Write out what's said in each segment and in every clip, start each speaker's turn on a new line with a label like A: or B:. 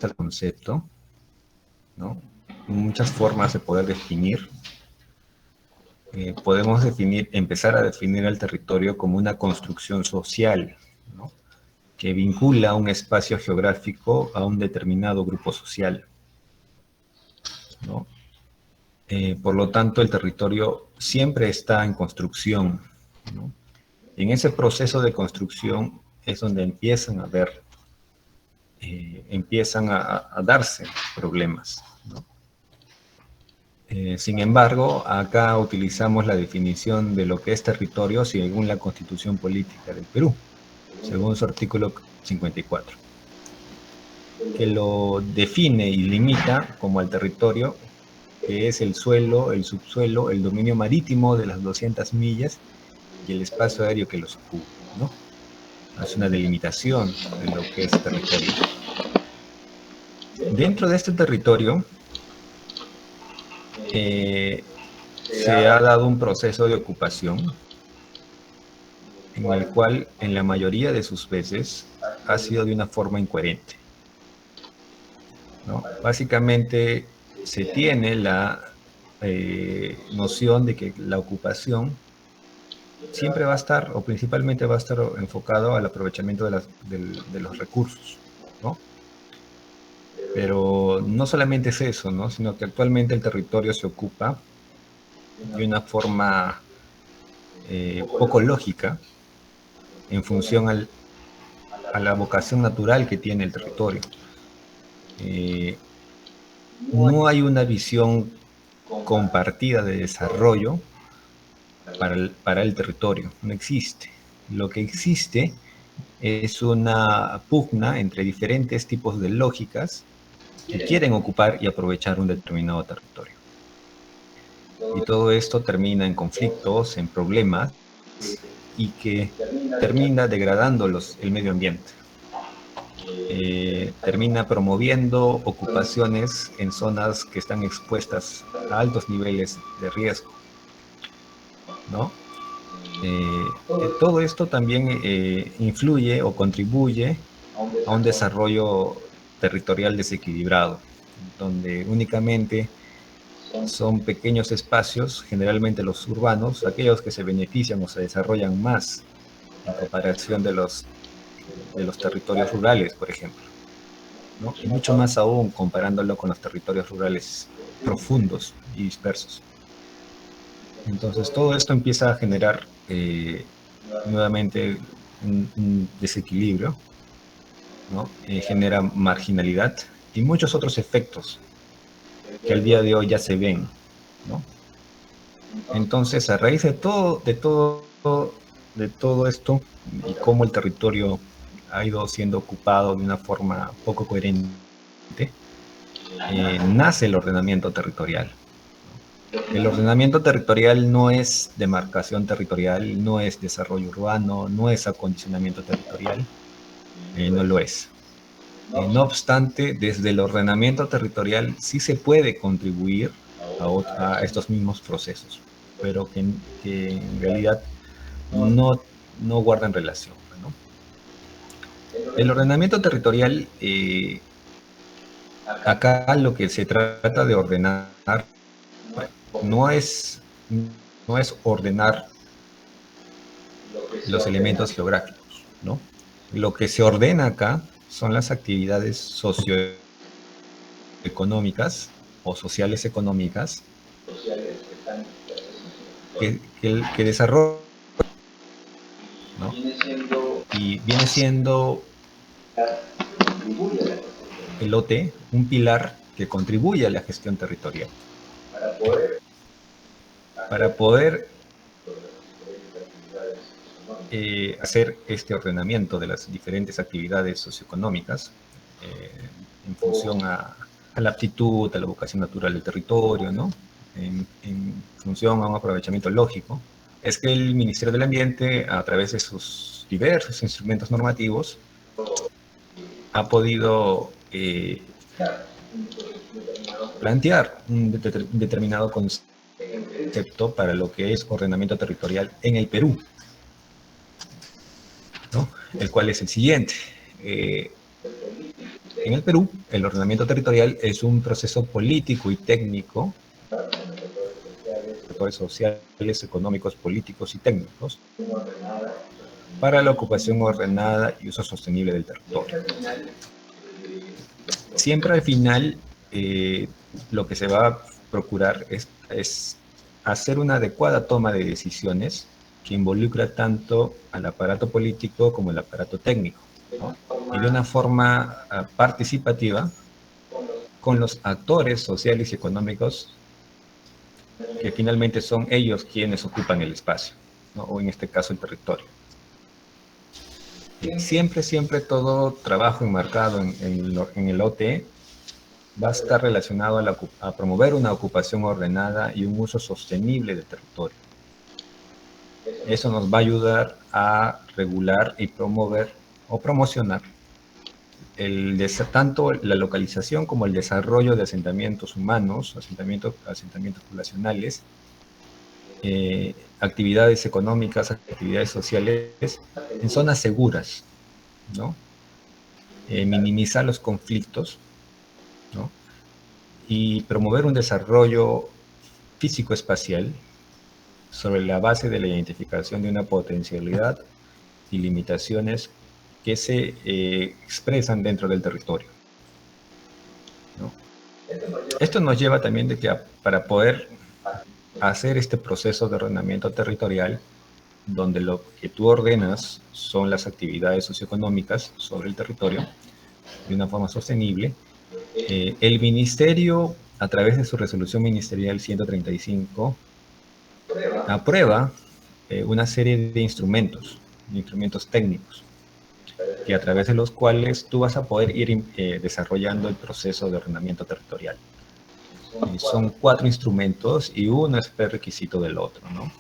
A: el concepto, ¿no? Muchas formas de poder definir. Podemos empezar a definir el territorio como una construcción social, ¿no? Que vincula un espacio geográfico a un determinado grupo social, ¿no? Por lo tanto, el territorio siempre está en construcción, ¿no? Y en ese proceso de construcción es donde empiezan a darse problemas, ¿no? Sin embargo, acá utilizamos la definición de lo que es territorio según la Constitución Política del Perú, según su artículo 54, que lo define y limita como al territorio, que es el suelo, el subsuelo, el dominio marítimo de las 200 millas y el espacio aéreo que los ocupa, ¿no? Hace una delimitación de lo que es territorio. Dentro de este territorio se ha dado un proceso de ocupación en el cual en la mayoría de sus veces ha sido de una forma incoherente, ¿no? Básicamente se tiene la noción de que la ocupación siempre va a estar, o principalmente va a estar enfocado al aprovechamiento de los recursos, ¿no? Pero no solamente es eso, ¿no? Sino que actualmente el territorio se ocupa de una forma poco lógica en función a la vocación natural que tiene el territorio. No hay una visión compartida de desarrollo para el territorio, no existe. Lo que existe es una pugna entre diferentes tipos de lógicas que quieren ocupar y aprovechar un determinado territorio. Y todo esto termina en conflictos, en problemas, y que termina degradando el medio ambiente. Termina promoviendo ocupaciones en zonas que están expuestas a altos niveles de riesgo, ¿no? Todo esto también influye o contribuye a un desarrollo territorial desequilibrado, donde únicamente son pequeños espacios, generalmente los urbanos, aquellos que se benefician o se desarrollan más en comparación de los territorios rurales, por ejemplo, ¿no? Y mucho más aún comparándolo con los territorios rurales profundos y dispersos. Entonces todo esto empieza a generar nuevamente un desequilibrio, ¿no? Genera marginalidad y muchos otros efectos que al día de hoy ya se ven, ¿no? Entonces, a raíz de todo esto y cómo el territorio ha ido siendo ocupado de una forma poco coherente, nace el ordenamiento territorial. El ordenamiento territorial no es demarcación territorial, no es desarrollo urbano, no es acondicionamiento territorial, no lo es. No obstante, desde el ordenamiento territorial sí se puede contribuir a estos mismos procesos, pero que en realidad no guardan relación, ¿no? El ordenamiento territorial, acá lo que se trata de ordenar no es, no es ordenar los elementos geográficos, ¿no? Lo que se ordena acá son las actividades socioeconómicas o sociales económicas que desarrolla, ¿no? Y viene siendo el OT un pilar que contribuye a la gestión territorial. Para poder hacer este ordenamiento de las diferentes actividades socioeconómicas en función a la aptitud, a la vocación natural del territorio, ¿no? En función a un aprovechamiento lógico, es que el Ministerio del Ambiente, a través de sus diversos instrumentos normativos, ha podido plantear un determinado concepto para lo que es ordenamiento territorial en el Perú, ¿no? El cual es el siguiente. En el Perú, el ordenamiento territorial es un proceso político y técnico, sectores sociales, económicos, políticos y técnicos, para la ocupación ordenada y uso sostenible del territorio. Siempre al final, lo que se va a procurar es hacer una adecuada toma de decisiones que involucra tanto al aparato político como el aparato técnico, ¿no? Y de una forma participativa con los actores sociales y económicos que finalmente son ellos quienes ocupan el espacio, ¿no? O en este caso el territorio. Siempre, siempre todo trabajo enmarcado en el OT va a estar relacionado a promover una ocupación ordenada y un uso sostenible del territorio. Eso nos va a ayudar a regular y promover o promocionar tanto la localización como el desarrollo de asentamientos humanos, asentamientos poblacionales, actividades económicas, actividades sociales en zonas seguras, ¿no? Minimizar los conflictos, ¿no? Y promover un desarrollo físico-espacial sobre la base de la identificación de una potencialidad y limitaciones que se expresan dentro del territorio, ¿no? Esto nos lleva también de que para poder hacer este proceso de ordenamiento territorial, donde lo que tú ordenas son las actividades socioeconómicas sobre el territorio de una forma sostenible, el Ministerio, a través de su resolución ministerial 135, aprueba una serie de instrumentos técnicos, que a través de los cuales tú vas a poder ir desarrollando el proceso de ordenamiento territorial. Son 4 instrumentos y uno es prerequisito del otro, ¿no?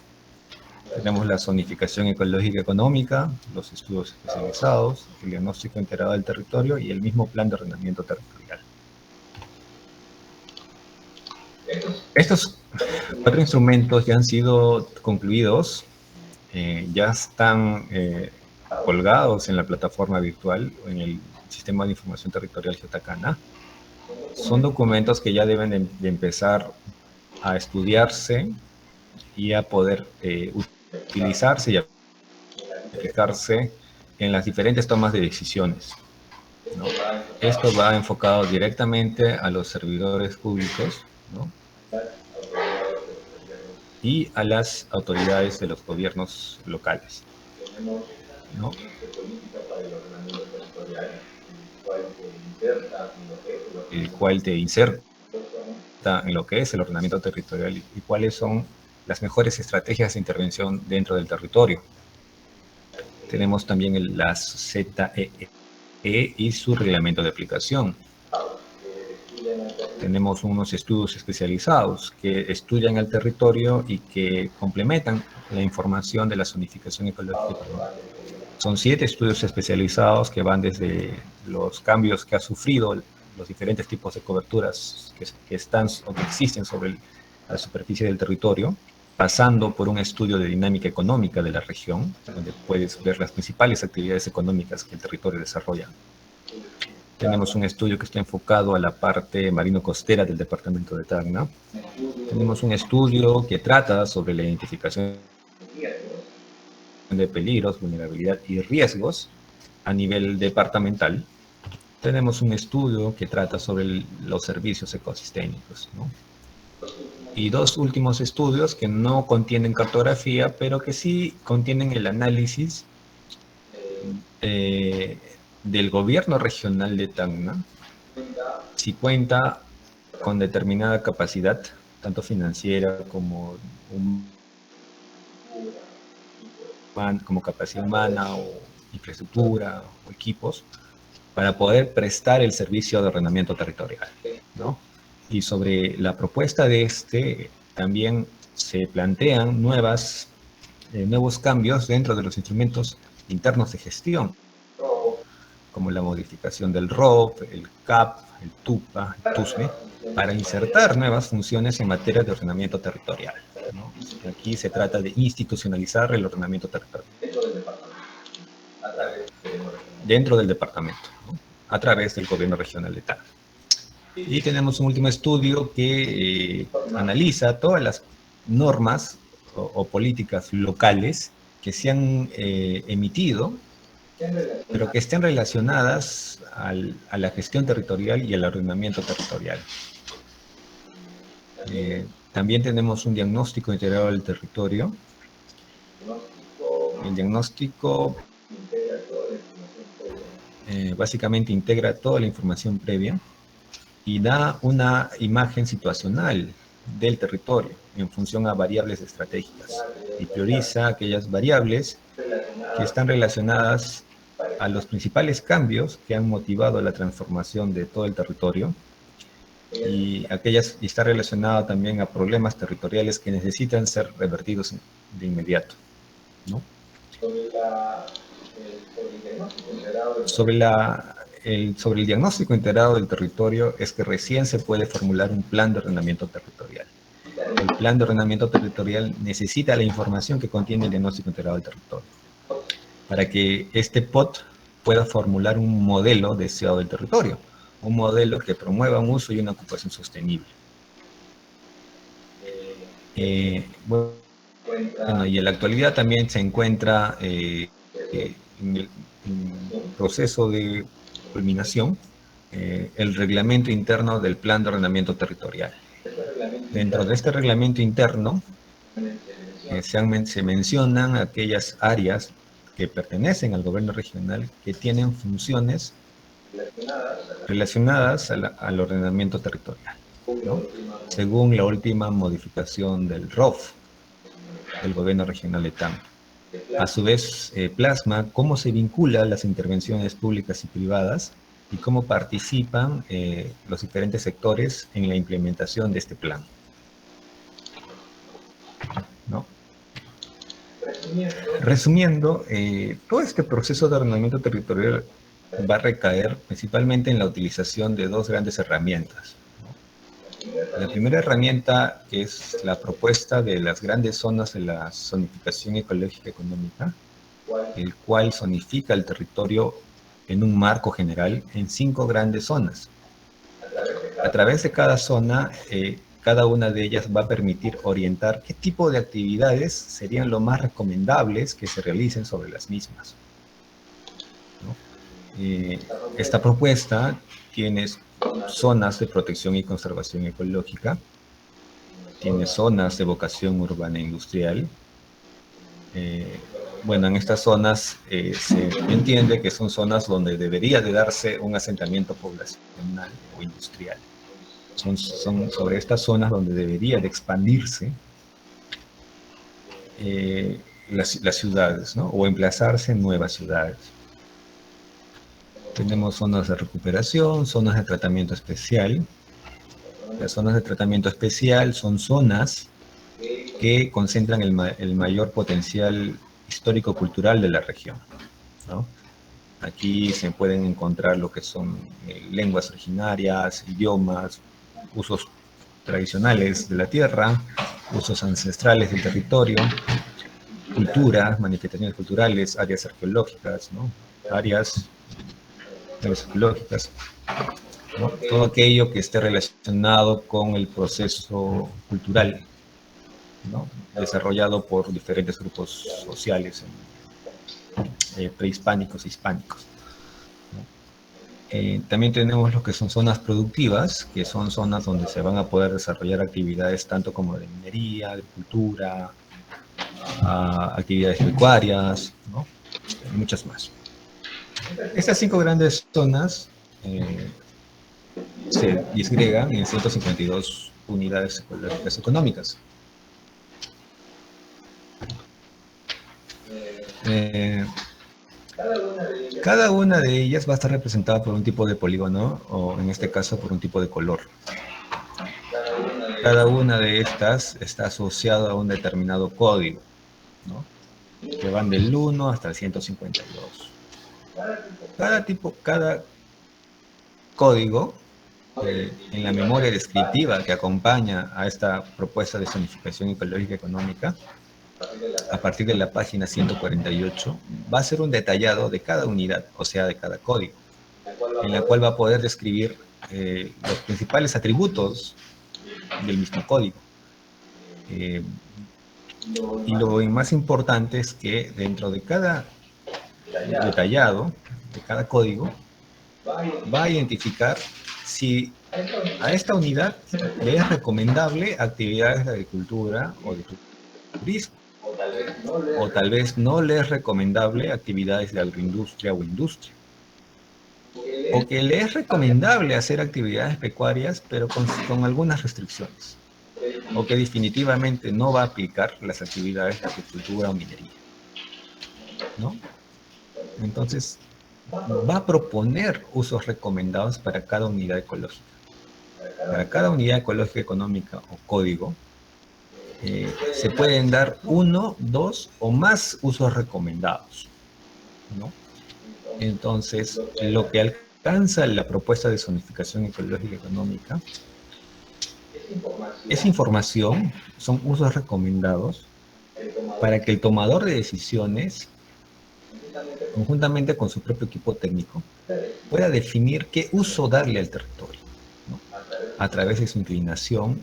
A: Tenemos la zonificación ecológica económica, los estudios especializados, el diagnóstico integrado del territorio y el mismo plan de ordenamiento territorial. Estos 4 instrumentos ya han sido concluidos, ya están colgados en la plataforma virtual, en el Sistema de Información Territorial Geotacana. Son documentos que ya deben de empezar a estudiarse y a poder utilizarse y aplicarse en las diferentes tomas de decisiones, ¿no? Esto va enfocado directamente a los servidores públicos, ¿no? Y a las autoridades de los gobiernos locales, ¿no? El cual te inserta en lo que es el ordenamiento territorial y cuáles son las mejores estrategias de intervención dentro del territorio. Tenemos también las ZEE y su reglamento de aplicación. Tenemos unos estudios especializados que estudian el territorio y que complementan la información de la zonificación ecológica. Son 7 estudios especializados que van desde los cambios que ha sufrido los diferentes tipos de coberturas que están o que existen sobre la superficie del territorio, pasando por un estudio de dinámica económica de la región, donde puedes ver las principales actividades económicas que el territorio desarrolla. Tenemos un estudio que está enfocado a la parte marino-costera del departamento de Tacna. Tenemos un estudio que trata sobre la identificación de peligros, vulnerabilidad y riesgos a nivel departamental. Tenemos un estudio que trata sobre los servicios ecosistémicos, ¿no? Y 2 últimos estudios que no contienen cartografía, pero que sí contienen el análisis del gobierno regional de Tacna, si cuenta con determinada capacidad, tanto financiera como capacidad humana o infraestructura o equipos, para poder prestar el servicio de ordenamiento territorial, ¿no? Y sobre la propuesta de también se plantean nuevos cambios dentro de los instrumentos internos de gestión, como la modificación del ROP, el CAP, el TUPA, el TUSME, para insertar nuevas funciones en materia de ordenamiento territorial, ¿no? Aquí se trata de institucionalizar el ordenamiento territorial dentro del departamento, ¿no? a través del gobierno regional de Tacna. Y tenemos un último estudio que analiza todas las normas o políticas locales que se han emitido, pero que estén relacionadas a la gestión territorial y al ordenamiento territorial. También tenemos un diagnóstico integrado del territorio. El diagnóstico básicamente integra toda la información previa y da una imagen situacional del territorio en función a variables estratégicas y prioriza aquellas variables que están relacionadas a los principales cambios que han motivado la transformación de todo el territorio y está relacionado también a problemas territoriales que necesitan ser revertidos de inmediato, ¿no? Sobre el diagnóstico integrado del territorio es que recién se puede formular un plan de ordenamiento territorial. El plan de ordenamiento territorial necesita la información que contiene el diagnóstico integrado del territorio para que este POT pueda formular un modelo deseado del territorio, un modelo que promueva un uso y una ocupación sostenible. Bueno, y en la actualidad también se encuentra en el proceso de culminación el reglamento interno del plan de ordenamiento territorial. Dentro de este reglamento interno se mencionan aquellas áreas que pertenecen al gobierno regional que tienen funciones relacionadas al ordenamiento territorial, ¿no? Según la última modificación del ROF, del gobierno regional de Tacna. A su vez, plasma cómo se vinculan las intervenciones públicas y privadas y cómo participan los diferentes sectores en la implementación de este plan, ¿no? Resumiendo, todo este proceso de ordenamiento territorial va a recaer principalmente en la utilización de dos grandes herramientas, ¿no? La primera herramienta es la propuesta de las grandes zonas de la zonificación ecológica económica, el cual zonifica el territorio en un marco general en 5 grandes zonas. A través de cada zona, cada una de ellas va a permitir orientar qué tipo de actividades serían lo más recomendables que se realicen sobre las mismas, ¿no? Esta propuesta tiene zonas de protección y conservación ecológica, tiene zonas de vocación urbana e industrial. Bueno, en estas zonas se entiende que son zonas donde debería de darse un asentamiento poblacional o industrial. Son sobre estas zonas donde debería de expandirse las ciudades, ¿no? O emplazarse en nuevas ciudades. Tenemos zonas de recuperación, zonas de tratamiento especial. Las zonas de tratamiento especial son zonas que concentran el mayor potencial histórico-cultural de la región, ¿no? Aquí se pueden encontrar lo que son lenguas originarias, idiomas, usos tradicionales de la tierra, usos ancestrales del territorio, culturas, manifestaciones culturales, áreas arqueológicas, ¿no? Áreas arqueológicas, ¿no? Todo aquello que esté relacionado con el proceso cultural, ¿no? Desarrollado por diferentes grupos sociales prehispánicos e hispánicos, ¿no? También tenemos lo que son zonas productivas, que son zonas donde se van a poder desarrollar actividades tanto como de minería, de cultura, actividades pecuarias, ¿no? Y muchas más. Estas 5 grandes zonas se disgregan en 152 unidades ecológicas económicas. Cada una de ellas va a estar representada por un tipo de polígono, o en este caso por un tipo de color. Cada una de estas está asociada a un determinado código, ¿no? Que van del 1 hasta el 152. Cada código, en la memoria descriptiva que acompaña a esta propuesta de zonificación ecológica económica, a partir de la página 148, va a ser un detallado de cada unidad, o sea, de cada código. en la cual va a poder describir los principales atributos del mismo código. Y lo más importante es que dentro de cada detallado, de cada código, va a identificar si a esta unidad le es recomendable actividades de agricultura o de turismo, o tal vez no le es recomendable actividades de agroindustria o industria, o que le es recomendable hacer actividades pecuarias, pero con algunas restricciones, o que definitivamente no va a aplicar las actividades de agricultura o minería, ¿no? Entonces, va a proponer usos recomendados para cada unidad ecológica. Para cada unidad ecológica, económica o código, se pueden dar 1, 2 o más usos recomendados, ¿no? Entonces, lo que alcanza la propuesta de zonificación ecológica económica es información, son usos recomendados para que el tomador de decisiones, conjuntamente con su propio equipo técnico, pueda definir qué uso darle al territorio, ¿no? A través de su inclinación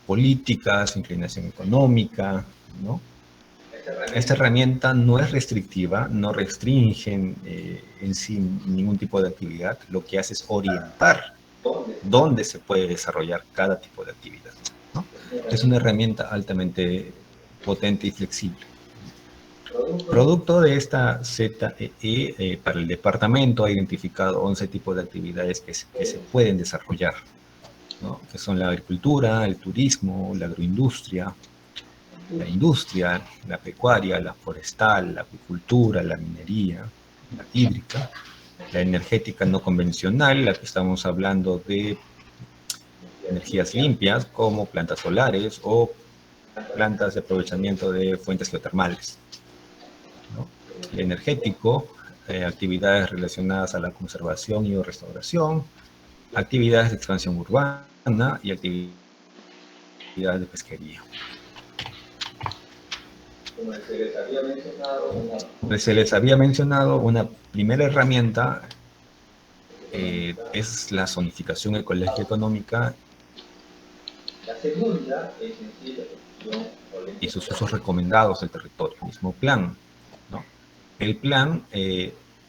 A: política, su inclinación económica, ¿no? Esta herramienta no es restrictiva, no restringe en sí ningún tipo de actividad, lo que hace es orientar dónde se puede desarrollar cada tipo de actividad, ¿no? Es una herramienta altamente potente y flexible. Producto de esta ZEE, para el departamento ha identificado 11 tipos de actividades que se pueden desarrollar, ¿no? Que son la agricultura, el turismo, la agroindustria, la industria, la pecuaria, la forestal, la apicultura, la minería, la hídrica, la energética no convencional, la que estamos hablando de energías limpias como plantas solares o plantas de aprovechamiento de fuentes geotermales, ¿no? El energético, actividades relacionadas a la conservación y o restauración, actividades de expansión urbana y actividades de pesquería. Como se les había mencionado, una primera herramienta es la zonificación ecológica económica y sus usos recomendados del territorio, el mismo plan, ¿no? El plan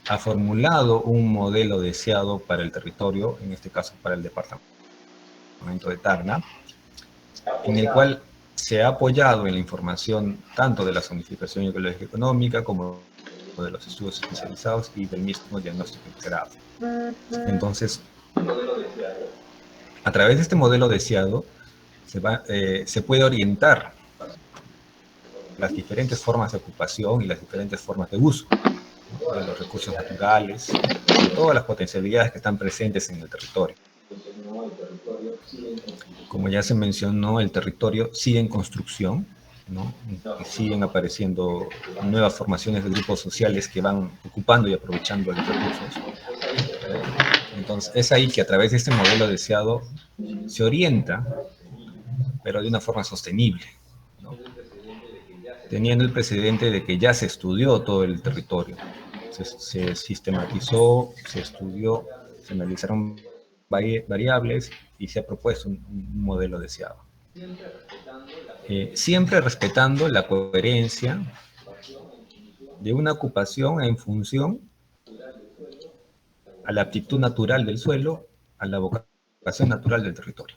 A: ha formulado un modelo deseado para el territorio, en este caso para el departamento de Tacna, en el cual se ha apoyado en la información tanto de la zonificación ecológica económica como de los estudios especializados y del mismo diagnóstico integrado. Entonces, a través de este modelo deseado, se puede orientar las diferentes formas de ocupación y las diferentes formas de uso, ¿no? De los recursos naturales, de todas las potencialidades que están presentes en el territorio. Como ya se mencionó, el territorio sigue en construcción, ¿no? Y siguen apareciendo nuevas formaciones de grupos sociales que van ocupando y aprovechando los recursos. Entonces, es ahí que a través de este modelo deseado se orienta, pero de una forma sostenible, ¿no? Teniendo el precedente de que ya se estudió todo el territorio, se sistematizó, se estudió, se analizaron variables y se ha propuesto un modelo deseado. Siempre respetando la coherencia de una ocupación en función a la aptitud natural del suelo, a la vocación natural del territorio,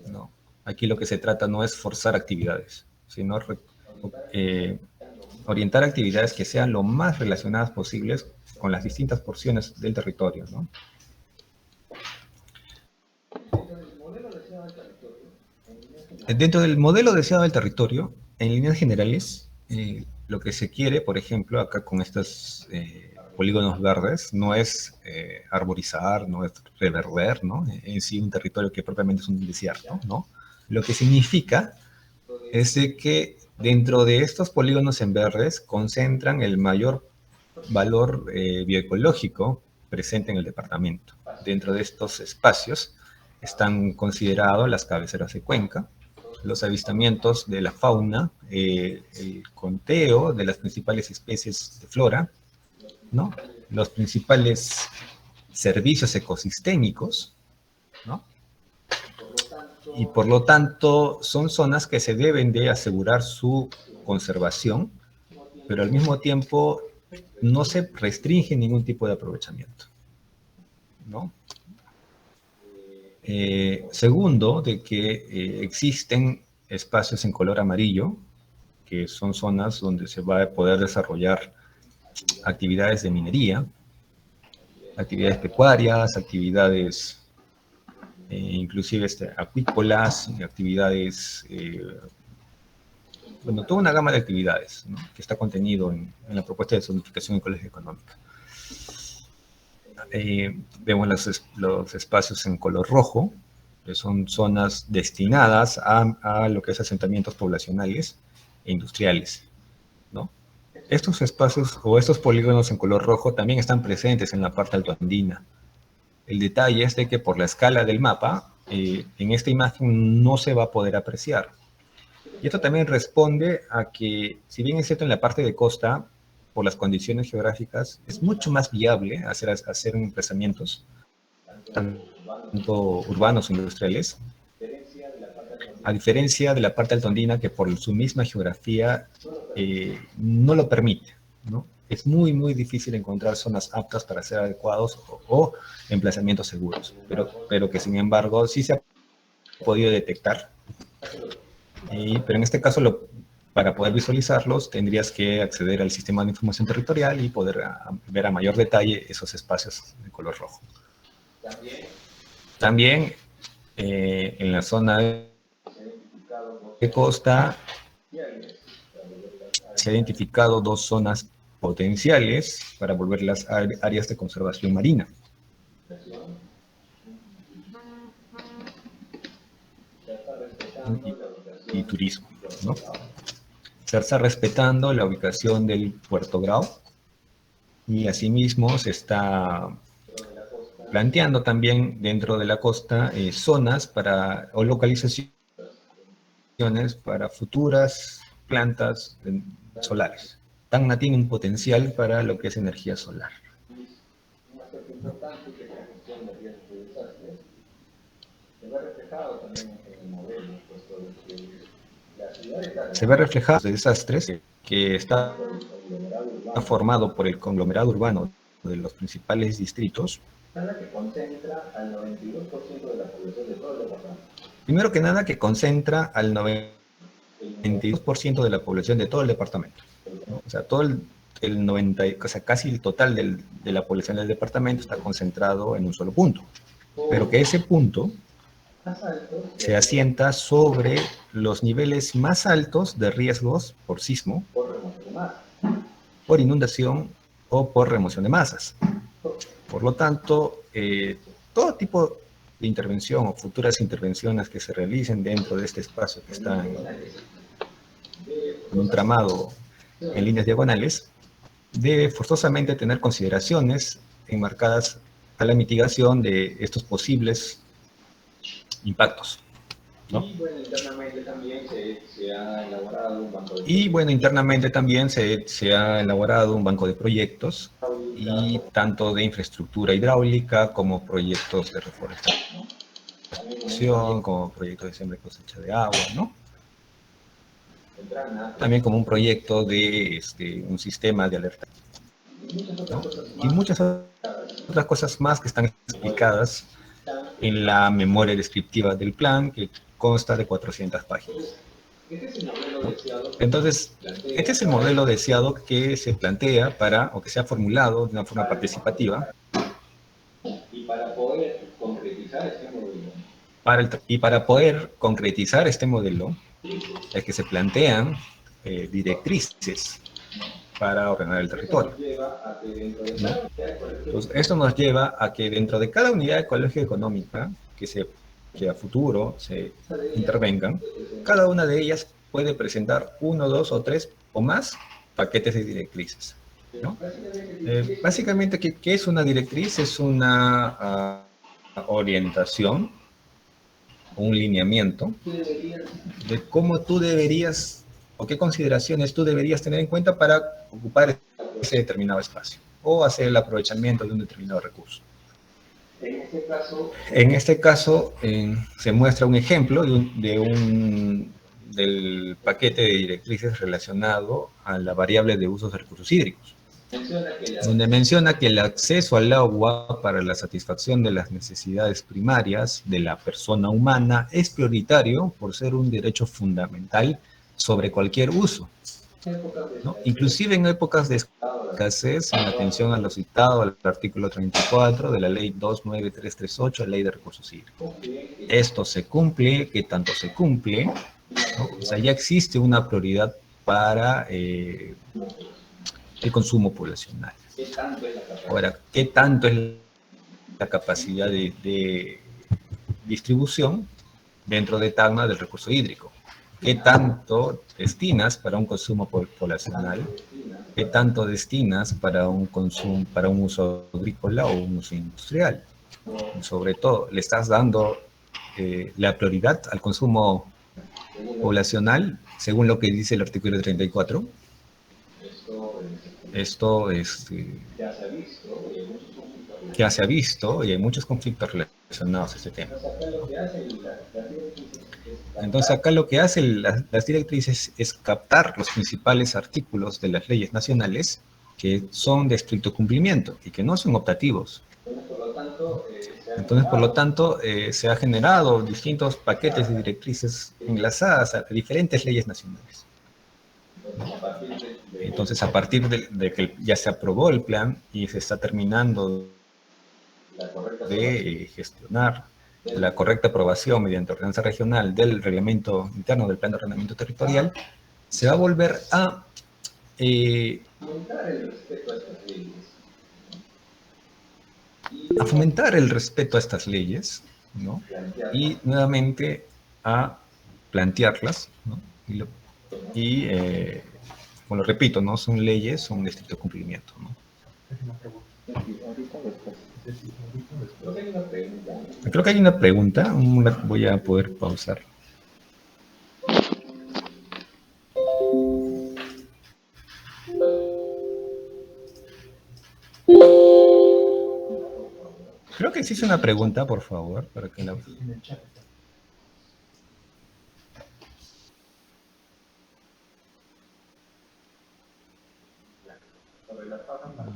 A: ¿no? Aquí lo que se trata no es forzar actividades, sino orientar actividades que sean lo más relacionadas posibles con las distintas porciones del territorio, ¿no? Dentro del modelo deseado del territorio, en líneas generales, lo que se quiere, por ejemplo, acá con estos polígonos verdes, no es arborizar, no es reverder, ¿no? En sí un territorio que propiamente es un desierto, ¿no? Lo que significa es de que dentro de estos polígonos en verdes concentran el mayor valor bioecológico presente en el departamento. Dentro de estos espacios están considerados las cabeceras de cuenca, los avistamientos de la fauna, el conteo de las principales especies de flora, ¿no? Los principales servicios ecosistémicos, ¿no? Y por lo tanto son zonas que se deben de asegurar su conservación, pero al mismo tiempo no se restringe ningún tipo de aprovechamiento, ¿no? Segundo, de que existen espacios en color amarillo, que son zonas donde se va a poder desarrollar actividades de minería, actividades pecuarias, actividades inclusive acuícolas, actividades, bueno, toda una gama de actividades, ¿no?, que está contenido en la propuesta de zonificación ecológica económica. Vemos los espacios en color rojo, que son zonas destinadas a lo que es asentamientos poblacionales e industriales, ¿no? Estos espacios o estos polígonos en color rojo también están presentes en la parte altoandina. El detalle es de que por la escala del mapa, en esta imagen no se va a poder apreciar. Y esto también responde a que, si bien es cierto en la parte de costa, por las condiciones geográficas, es mucho más viable hacer emplazamientos, tanto urbanos o industriales, a diferencia de la parte altoandina, que por su misma geografía no lo permite, ¿no? Es muy, muy difícil encontrar zonas aptas para ser adecuados o emplazamientos seguros, pero que sin embargo sí se ha podido detectar. Pero en este caso, para poder visualizarlos, tendrías que acceder al sistema de información territorial y poder ver a mayor detalle esos espacios de color rojo. También en la zona de costa se han identificado dos zonas potenciales para volver las áreas de conservación marina. Y turismo, ¿no? Se está respetando la ubicación del Puerto Grau y asimismo se está planteando también dentro de la costa zonas o localizaciones para futuras plantas solares. Tacna tiene un potencial para lo que es energía solar. Se ve reflejado de desastres que está formado por el conglomerado urbano de los principales distritos. Primero que nada, que concentra al 92% de la población de todo el departamento, ¿no? O sea, casi el total de la población del departamento está concentrado en un solo punto. Pero que ese punto se asienta sobre los niveles más altos de riesgos por sismo, por inundación o por remoción de masas. Por lo tanto, todo tipo de intervención o futuras intervenciones que se realicen dentro de este espacio que está en un tramado en líneas diagonales, debe forzosamente tener consideraciones enmarcadas a la mitigación de estos posibles impactos, ¿no? Y bueno, internamente también se ha elaborado un banco de proyectos. Y bueno, internamente también se ha elaborado un banco de proyectos, y tanto de infraestructura hidráulica como proyectos de reforestación, como proyectos de siembra y cosecha de agua, ¿no? También como un proyecto de un sistema de alerta, ¿no? Y muchas otras cosas más que están explicadas en la memoria descriptiva del plan, que consta de 400 páginas. ¿No? Entonces, este es el modelo deseado que se plantea o que se ha formulado de una forma participativa. Y para poder concretizar este modelo. Para poder concretizar este modelo, es que se plantean directrices para ordenar el territorio, ¿no? Entonces, esto nos lleva a que dentro de cada unidad ecológica económica que a futuro se intervengan, cada una de ellas puede presentar 1, 2 o 3 o más paquetes de directrices, ¿no? Básicamente, ¿qué es una directriz? Es una orientación, un lineamiento de cómo tú deberías o qué consideraciones tú deberías tener en cuenta para ocupar ese determinado espacio o hacer el aprovechamiento de un determinado recurso, En este caso, se muestra un ejemplo del paquete de directrices relacionado a la variable de usos de recursos hídricos, donde menciona que el acceso al agua para la satisfacción de las necesidades primarias de la persona humana es prioritario por ser un derecho fundamental sobre cualquier uso, ¿no? Inclusive en épocas de escasez, en atención a lo citado al artículo 34 de la Ley 29338, la Ley de Recursos Hídricos. Esto se cumple, que tanto se cumple, ¿no? O sea, ya existe una prioridad para el consumo poblacional. Ahora, ¿qué tanto es la capacidad de distribución dentro de Tacna del recurso hídrico? ¿Qué tanto destinas para un consumo poblacional? ¿Qué tanto destinas para un consumo, para un uso agrícola o un uso industrial? Y sobre todo, ¿le estás dando la prioridad al consumo poblacional según lo que dice el artículo 34? Esto ya se ha visto y hay muchos conflictos relacionados a este tema. Entonces acá lo que hacen las directrices es captar los principales artículos de las leyes nacionales que son de estricto cumplimiento y que no son optativos. Entonces, por lo tanto, se han generado distintos paquetes de directrices enlazadas a diferentes leyes nacionales. Entonces, a partir de que ya se aprobó el plan y se está terminando de gestionar la correcta aprobación mediante ordenanza regional del reglamento interno del plan de ordenamiento territorial, se va a volver a fomentar el respeto a estas leyes, ¿no? Y nuevamente a plantearlas, ¿no? Como lo repito, ¿no? Son leyes, son de estricto cumplimiento, ¿no? Creo que hay una pregunta, voy a poder pausar. Creo que existe una pregunta, por favor, para que la...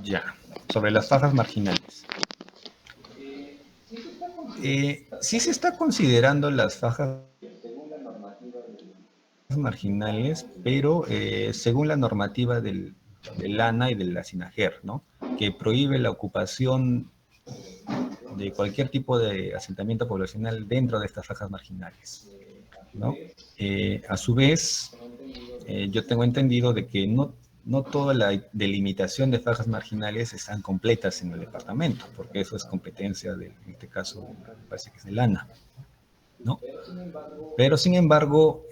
A: Ya, sobre las fajas marginales. Sí se está considerando las fajas marginales, pero según la normativa del ANA y de la SINAGER, ¿no? Que prohíbe la ocupación de cualquier tipo de asentamiento poblacional dentro de estas fajas marginales, ¿no? A su vez, yo tengo entendido de que no toda la delimitación de fajas marginales están completas en el departamento, porque eso es competencia, en este caso, me parece que es del ANA, ¿no? Pero, sin embargo,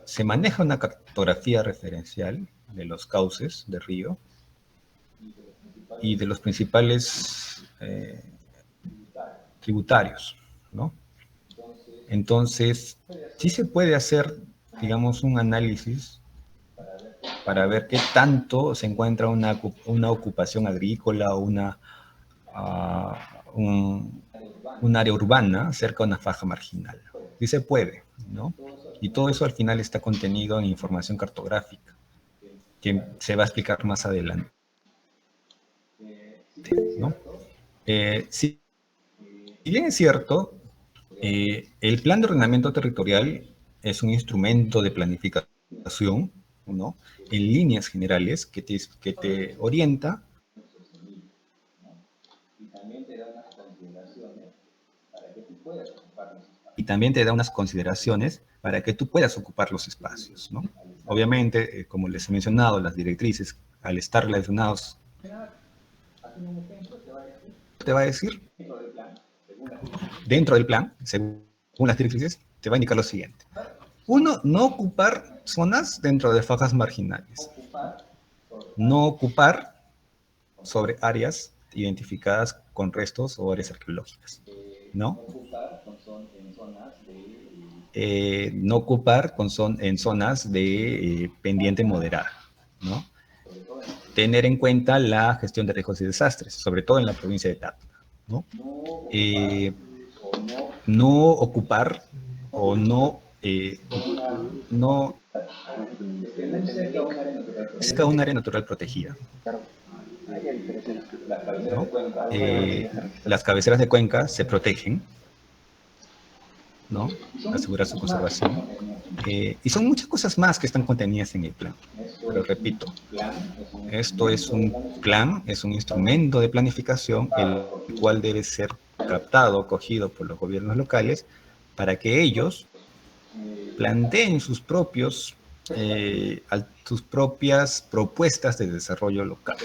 A: se maneja una cartografía referencial de los cauces de río y de los principales tributarios, ¿no? Entonces, sí se puede hacer, digamos, un análisis para ver qué tanto se encuentra una ocupación agrícola o un área urbana cerca de una faja marginal. Sí se puede, ¿no? Y todo eso al final está contenido en información cartográfica, que se va a explicar más adelante, ¿no? Si bien es cierto, el plan de ordenamiento territorial es un instrumento de planificación, ¿no? En líneas generales que te orienta y también te da unas consideraciones para que tú puedas ocupar los espacios, ¿no? Obviamente, como les he mencionado, las directrices, al estar relacionados, te va a decir, dentro del plan, según las directrices, te va a indicar lo siguiente. Uno, no ocupar zonas dentro de fajas marginales. No ocupar sobre áreas identificadas con restos o áreas arqueológicas, ¿no? No ocupar en zonas de pendiente moderada, ¿no? Tener en cuenta la gestión de riesgos y desastres, sobre todo en la provincia de Tacna, ¿no? No ocupar o no es un área natural protegida, ¿no? Las cabeceras de cuenca se protegen, ¿no? Asegurar su conservación. Y son muchas cosas más que están contenidas en el plan. Pero repito, esto es un plan, es un instrumento de planificación, el cual debe ser captado, cogido por los gobiernos locales, para que ellos planteen sus propias propuestas de desarrollo local,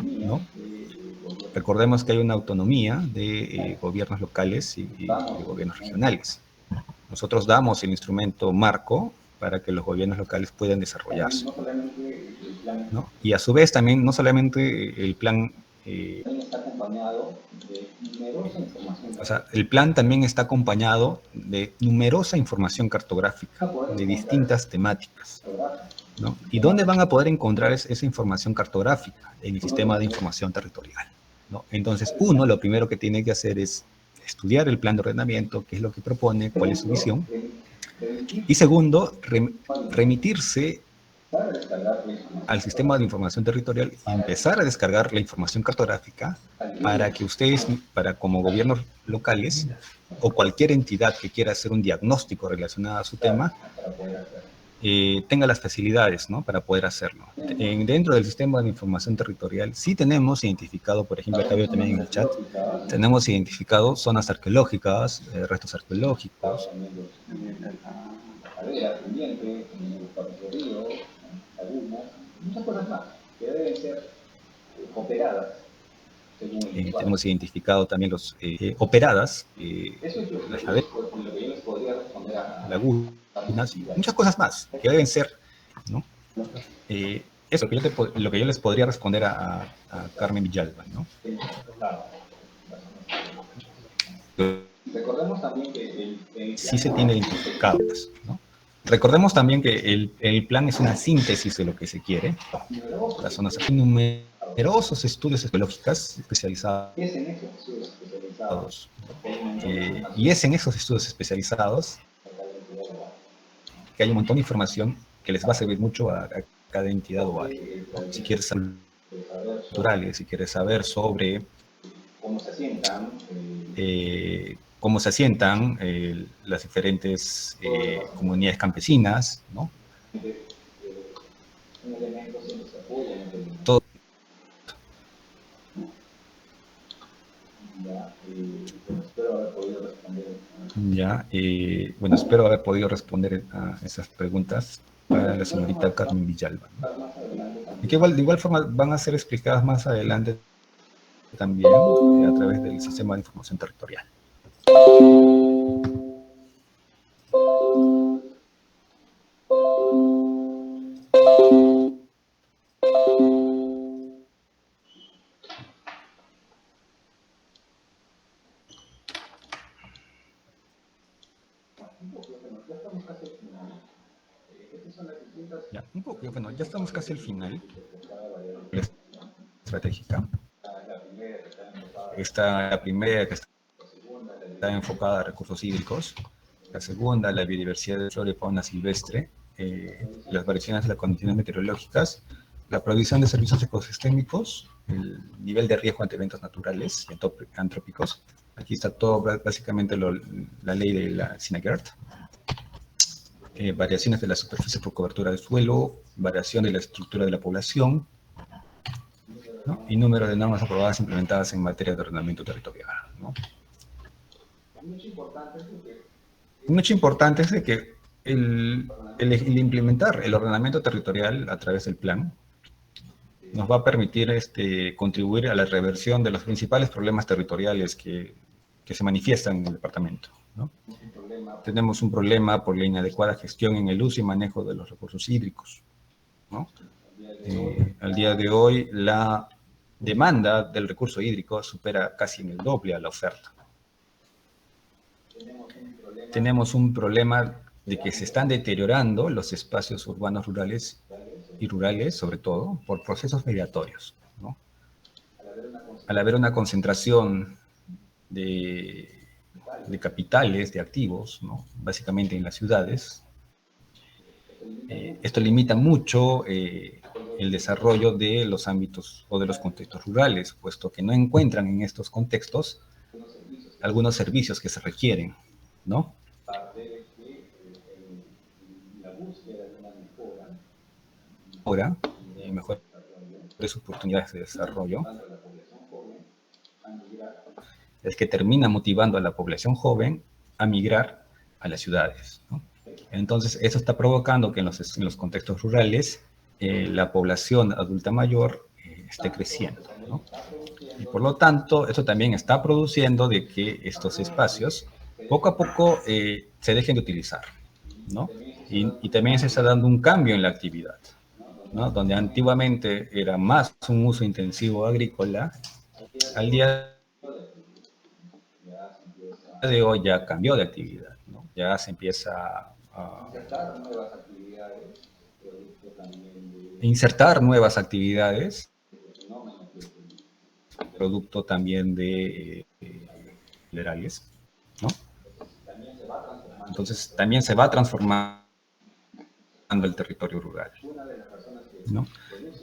A: ¿no? Recordemos que hay una autonomía de gobiernos locales y de gobiernos regionales. Nosotros damos el instrumento marco para que los gobiernos locales puedan desarrollarse, ¿no? Y a su vez también, no solamente el plan, o sea, el plan también está acompañado de numerosa información cartográfica de distintas temáticas, ¿no? ¿Y dónde van a poder encontrar esa información cartográfica? En el sistema de información territorial, ¿no? Entonces, uno, lo primero que tiene que hacer es estudiar el plan de ordenamiento, qué es lo que propone, cuál es su visión. Y segundo, remitirse al sistema de información territorial y empezar a descargar la información cartográfica para que ustedes, como gobiernos locales o cualquier entidad que quiera hacer un diagnóstico relacionado a su tema, tenga las facilidades, ¿no?, para poder hacerlo. Dentro del sistema de información territorial sí tenemos identificado, por ejemplo, acá veo también en el chat, tenemos identificado zonas arqueológicas, restos arqueológicos, muchas cosas más que deben ser operadas. Tenemos identificado también los operadas, las lagunas y muchas cosas más que deben ser, ¿no? Eso lo que yo les podría responder a Carmen Villalba, ¿no? Recordemos también que sí se tiene identificados, ¿no? Recordemos también que el plan es una síntesis de lo que se quiere. Las zonas aquí, numerosos estudios ecológicos especializados. Y es en esos estudios especializados que hay un montón de información que les va a servir mucho a cada entidad o área. Si quieres saber naturales, si quieres saber sobre cómo se asientan las diferentes comunidades campesinas, ¿no? Todo. Ya, bueno, espero haber podido responder a esas preguntas para la señorita Carmen Villalba, ¿no? Y que de igual forma van a ser explicadas más adelante también a través del sistema de información territorial. Ya, bueno, ya estamos casi al final. Estratégica. La primera que está enfocada a recursos hídricos. La segunda, la biodiversidad de flora y fauna silvestre. Las variaciones de las condiciones meteorológicas. La provisión de servicios ecosistémicos. El nivel de riesgo ante eventos naturales y antrópicos. Aquí está todo, básicamente, la ley de la Sinagert. Variaciones de la superficie por cobertura del suelo, variación de la estructura de la población, ¿no? Y número de normas aprobadas e implementadas en materia de ordenamiento territorial, ¿no? Un hecho importante es de que el implementar el ordenamiento territorial a través del plan nos va a permitir contribuir a la reversión de los principales problemas territoriales que se manifiestan en el departamento, ¿no? Tenemos un problema por la inadecuada gestión en el uso y manejo de los recursos hídricos, ¿no? Al día de hoy, la demanda del recurso hídrico supera casi en el doble a la oferta. Tenemos un problema de que se están deteriorando los espacios urbanos rurales y rurales, sobre todo, por procesos migratorios, ¿no? Al haber una concentración de capitales, de activos, ¿no? Básicamente en las ciudades. Esto limita mucho el desarrollo de los ámbitos o de los contextos rurales, puesto que no encuentran en estos contextos algunos servicios que se requieren, ¿no? Ahora, mejores oportunidades de desarrollo, es que termina motivando a la población joven a migrar a las ciudades, ¿no? Entonces, eso está provocando que en los contextos rurales la población adulta mayor esté creciendo, ¿no? Y por lo tanto, eso también está produciendo de que estos espacios poco a poco se dejen de utilizar, ¿no? Y también se está dando un cambio en la actividad, ¿no? Donde antiguamente era más un uso intensivo agrícola, al día de hoy ya cambió de actividad, ¿no? Ya se empieza a insertar nuevas actividades, producto también de minerales, ¿no? Entonces también se va transformando el territorio rural, ¿no?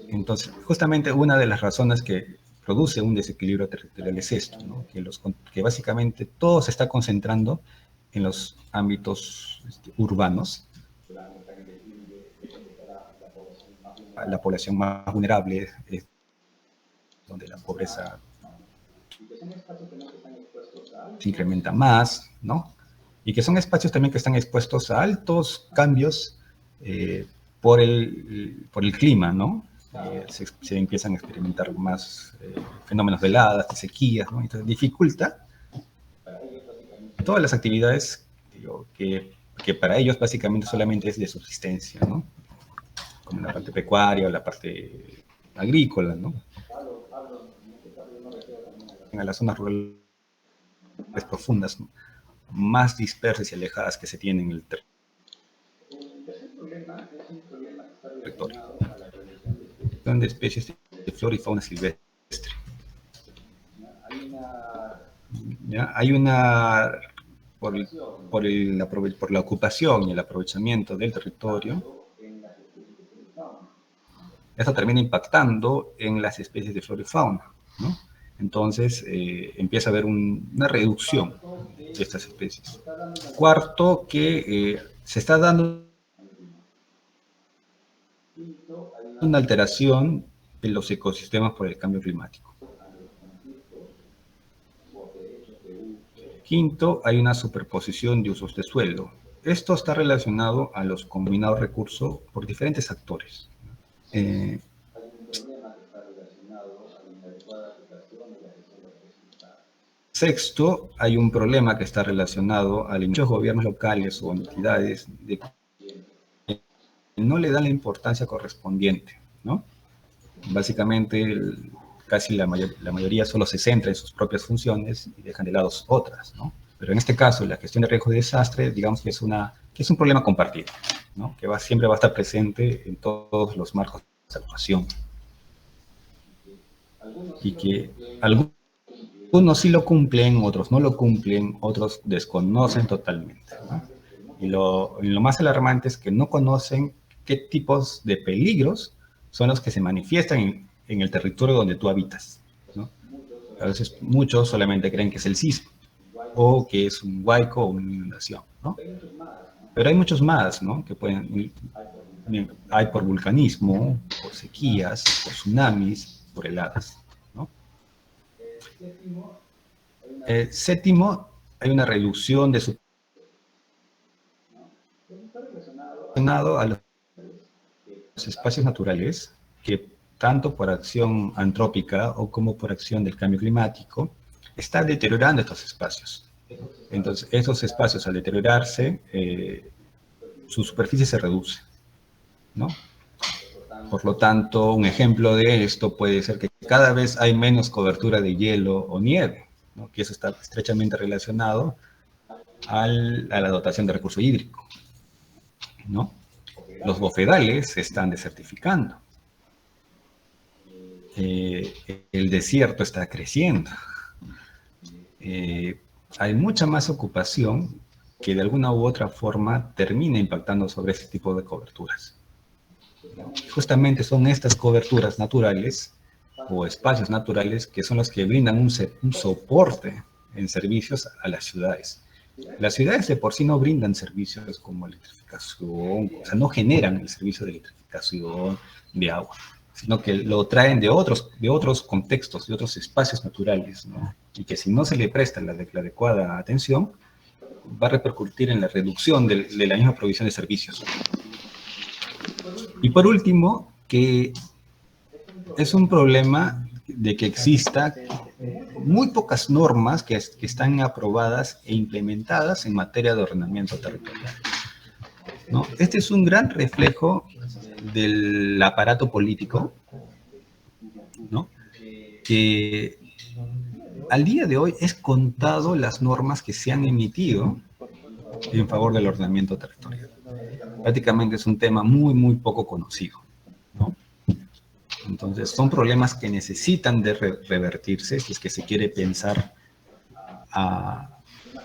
A: Entonces, justamente una de las razones que produce un desequilibrio territorial es esto, ¿no? Que básicamente todo se está concentrando en los ámbitos urbanos, la población más vulnerable es donde la pobreza se incrementa más, ¿no? Y que son espacios también que están expuestos a altos cambios por el clima, ¿no? Se empiezan a experimentar más fenómenos de heladas, de sequías, ¿no? Entonces dificulta todas las actividades digo, que para ellos básicamente solamente es de subsistencia, ¿no? Como la parte pecuaria o la parte agrícola, ¿no? En las zonas rurales profundas, ¿no? Más dispersas y alejadas que se tienen en el territorio. Son de especies de flora y fauna silvestre. ¿Ya? Hay una, por la ocupación y el aprovechamiento del territorio, eso termina impactando en las especies de flora y fauna, ¿no? Entonces empieza a haber una reducción de estas especies. Cuarto, que se está dando una alteración en los ecosistemas por el cambio climático. Quinto, hay una superposición de usos de suelo. Esto está relacionado a los combinados recursos por diferentes actores. Sexto, hay un problema que está relacionado a muchos gobiernos locales o entidades de que no le dan la importancia correspondiente, ¿no? Básicamente, casi la mayoría solo se centra en sus propias funciones y dejan de lado otras, ¿no? Pero en este caso, la gestión de riesgo de desastre, digamos que es un problema compartido, ¿no? Que siempre va a estar presente en todos los marcos de actuación. Y que algunos sí lo cumplen, otros no lo cumplen, otros desconocen totalmente, ¿no? Y lo más alarmante es que no conocen qué tipos de peligros son los que se manifiestan en el territorio donde tú habitas, ¿no? A veces muchos solamente creen que es el sismo o que es un huaico o una inundación, ¿no? Pero hay muchos más, ¿no? Que hay por vulcanismo, por sequías, por tsunamis, por heladas, ¿no? Séptimo, hay una reducción de su a los espacios naturales que tanto por acción antrópica o como por acción del cambio climático está deteriorando estos espacios. Entonces, esos espacios al deteriorarse, su superficie se reduce, ¿no? Por lo tanto, un ejemplo de esto puede ser que cada vez hay menos cobertura de hielo o nieve, ¿no? Que eso está estrechamente relacionado a la dotación de recurso hídrico, ¿no? Los bofedales se están desertificando. El desierto está creciendo. hay mucha más ocupación que de alguna u otra forma termina impactando sobre ese tipo de coberturas. Justamente son estas coberturas naturales o espacios naturales que son los que brindan un soporte en servicios a las ciudades. Las ciudades de por sí no brindan servicios como electrificación, o sea, no generan el servicio de electrificación, de agua, sino que lo traen de otros contextos, de otros espacios naturales, ¿no? Y que si no se le presta la adecuada atención, va a repercutir en la reducción de la misma provisión de servicios. Y por último, que es un problema de que exista muy pocas normas que están aprobadas e implementadas en materia de ordenamiento territorial, ¿no? Este es un gran reflejo del aparato político, ¿no? Que al día de hoy es contado las normas que se han emitido en favor del ordenamiento territorial. Prácticamente es un tema muy poco conocido, ¿no? Entonces, son problemas que necesitan de revertirse si es que se quiere pensar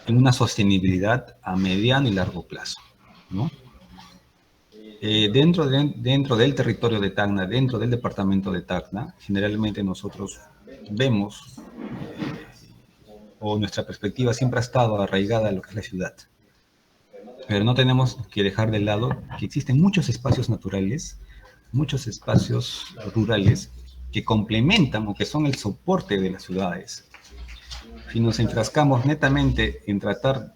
A: en una sostenibilidad a mediano y largo plazo, ¿no? Dentro del territorio de Tacna, dentro del departamento de Tacna, generalmente nosotros vemos, o nuestra perspectiva siempre ha estado arraigada a lo que es la ciudad. Pero no tenemos que dejar de lado que existen muchos espacios naturales, muchos espacios rurales que complementan o que son el soporte de las ciudades. Si nos enfrascamos netamente en tratar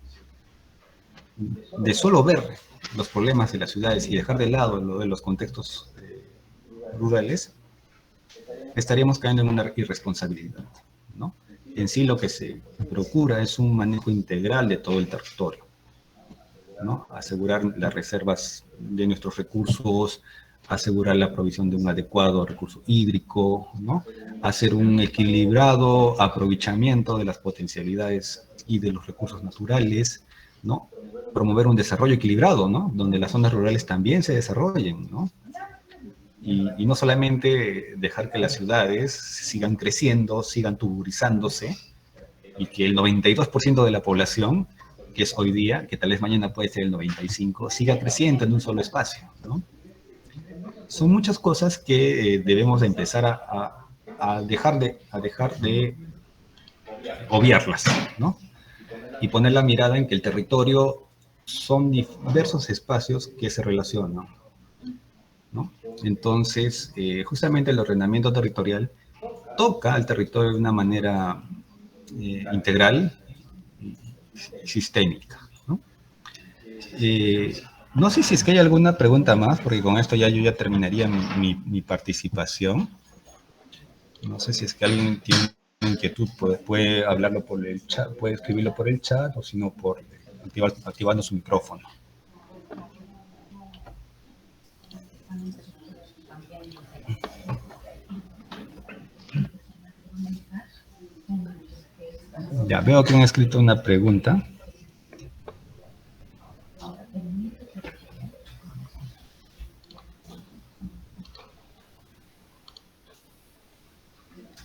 A: de solo ver los problemas de las ciudades y dejar de lado lo de los contextos rurales, estaríamos cayendo en una irresponsabilidad, ¿no? En sí lo que se procura es un manejo integral de todo el territorio, ¿no? Asegurar las reservas de nuestros recursos, asegurar la provisión de un adecuado recurso hídrico, ¿no? Hacer un equilibrado aprovechamiento de las potencialidades y de los recursos naturales, ¿no? Promover un desarrollo equilibrado, ¿no? Donde las zonas rurales también se desarrollen, ¿no? Y no solamente dejar que las ciudades sigan creciendo, sigan tuburizándose, y que el 92% de la población, que es hoy día, que tal vez mañana puede ser el 95%, siga creciendo en un solo espacio, ¿no? Son muchas cosas que debemos de empezar a dejar de obviarlas, ¿no? Y poner la mirada en que el territorio son diversos espacios que se relacionan, ¿no? Entonces, justamente el ordenamiento territorial toca al territorio de una manera integral y sistémica, ¿no? No sé si es que hay alguna pregunta más, porque con esto ya yo ya terminaría mi participación. No sé si es que alguien tiene inquietud, puede hablarlo por el chat, puede escribirlo por el chat, o si no, por activando su micrófono. Ya, veo que han escrito una pregunta.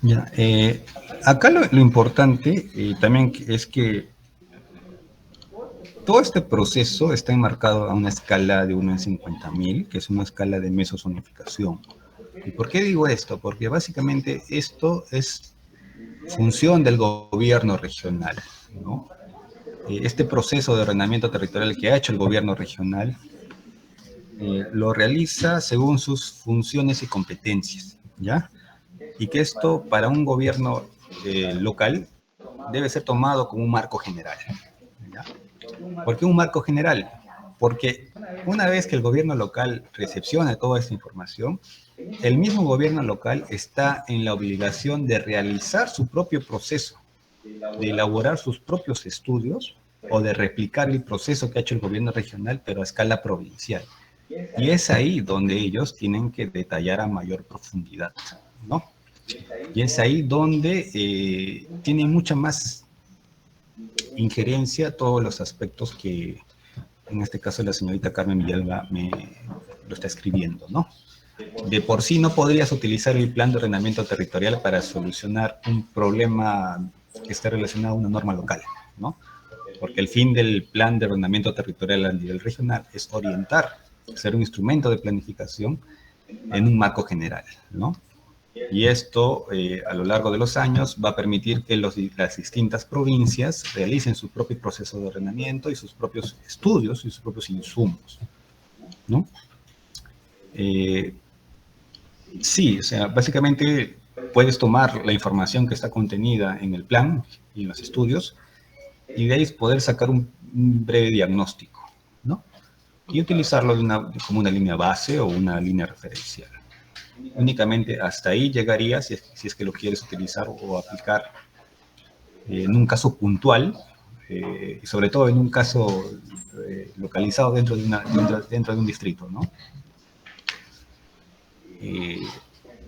A: Ya, acá lo importante también es que todo este proceso está enmarcado a una escala de 1 en 50.000, que es una escala de mesozonificación. ¿Y por qué digo esto? Porque básicamente esto es función del gobierno regional, ¿no? Este proceso de ordenamiento territorial que ha hecho el gobierno regional lo realiza según sus funciones y competencias, ¿ya? Y que esto para un gobierno local debe ser tomado como un marco general, ¿ya? ¿Por qué un marco general? Porque una vez que el gobierno local recepciona toda esta información, el mismo gobierno local está en la obligación de realizar su propio proceso, de elaborar sus propios estudios o de replicar el proceso que ha hecho el gobierno regional, pero a escala provincial. Y es ahí donde ellos tienen que detallar a mayor profundidad, ¿no? Y es ahí donde tienen mucha más injerencia todos los aspectos que, en este caso, la señorita Carmen Villalba me lo está escribiendo, ¿no? De por sí no podrías utilizar el plan de ordenamiento territorial para solucionar un problema que esté relacionado a una norma local, ¿no? Porque el fin del plan de ordenamiento territorial a nivel regional es orientar, ser un instrumento de planificación en un marco general, ¿no? Y esto, a lo largo de los años, va a permitir que las distintas provincias realicen su propio proceso de ordenamiento y sus propios estudios y sus propios insumos, ¿no? Sí, o sea, básicamente puedes tomar la información que está contenida en el plan y en los estudios y de ahí poder sacar un breve diagnóstico, ¿no? Y utilizarlo como una línea base o una línea referencial. Únicamente hasta ahí llegaría si es que lo quieres utilizar o aplicar en un caso puntual, y sobre todo en un caso localizado dentro de un distrito, ¿no?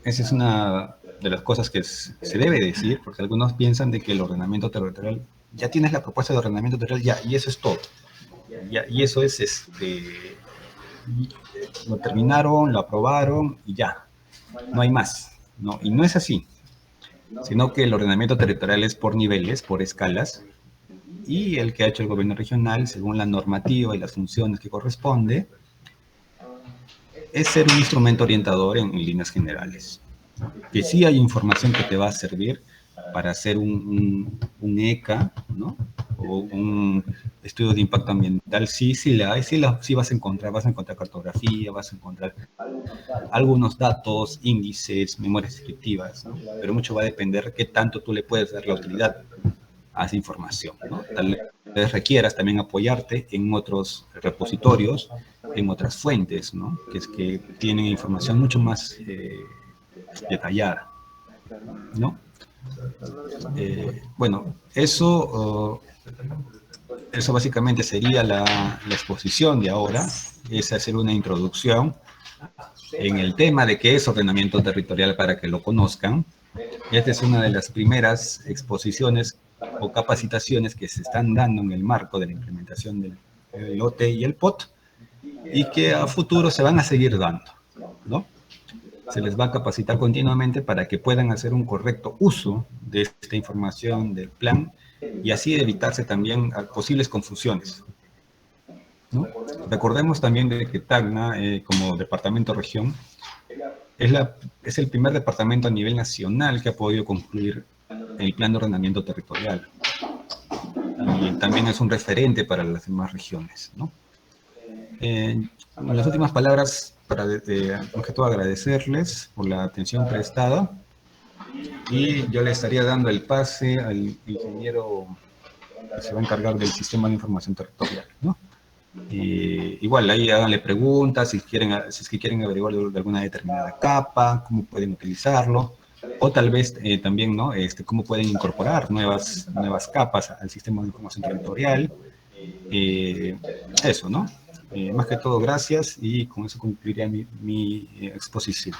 A: Esa es una de las cosas que se debe decir, porque algunos piensan de que el ordenamiento territorial, ya tienes la propuesta de ordenamiento territorial, ya, y eso es todo. Ya, y eso es, lo terminaron, lo aprobaron y ya, no hay más, ¿no? Y no es así, sino que el ordenamiento territorial es por niveles, por escalas, y el que ha hecho el gobierno regional, según la normativa y las funciones que corresponde, es ser un instrumento orientador en líneas generales. Que sí hay información que te va a servir para hacer un ECA, ¿no? O un estudio de impacto ambiental, sí vas a encontrar cartografía, vas a encontrar algunos datos, índices, memorias descriptivas, ¿no? Pero mucho va a depender qué tanto tú le puedes dar la utilidad a esa información, ¿no? Tal vez requieras también apoyarte en otros repositorios, en otras fuentes, ¿no? Que tienen información mucho más detallada, ¿no? Bueno, eso básicamente sería la exposición de ahora, es hacer una introducción en el tema de qué es ordenamiento territorial para que lo conozcan. Esta es una de las primeras exposiciones o capacitaciones que se están dando en el marco de la implementación del OT y el POT y que a futuro se van a seguir dando, ¿no? Se les va a capacitar continuamente para que puedan hacer un correcto uso de esta información del plan y así evitarse también posibles confusiones, ¿no? Recordemos también de que Tacna, como departamento región, es el primer departamento a nivel nacional que ha podido concluir el plan de ordenamiento territorial. Y también es un referente para las demás regiones, ¿no? Las últimas palabras, para más que todo agradecerles por la atención prestada. Y yo le estaría dando el pase al ingeniero que se va a encargar del sistema de información territorial, ¿no? Igual ahí háganle preguntas si es que quieren averiguar de alguna determinada capa, cómo pueden utilizarlo, o tal vez también, ¿no? Cómo pueden incorporar nuevas capas al sistema de información territorial. Eso, ¿no? Más que todo, gracias, y con eso concluiría mi exposición.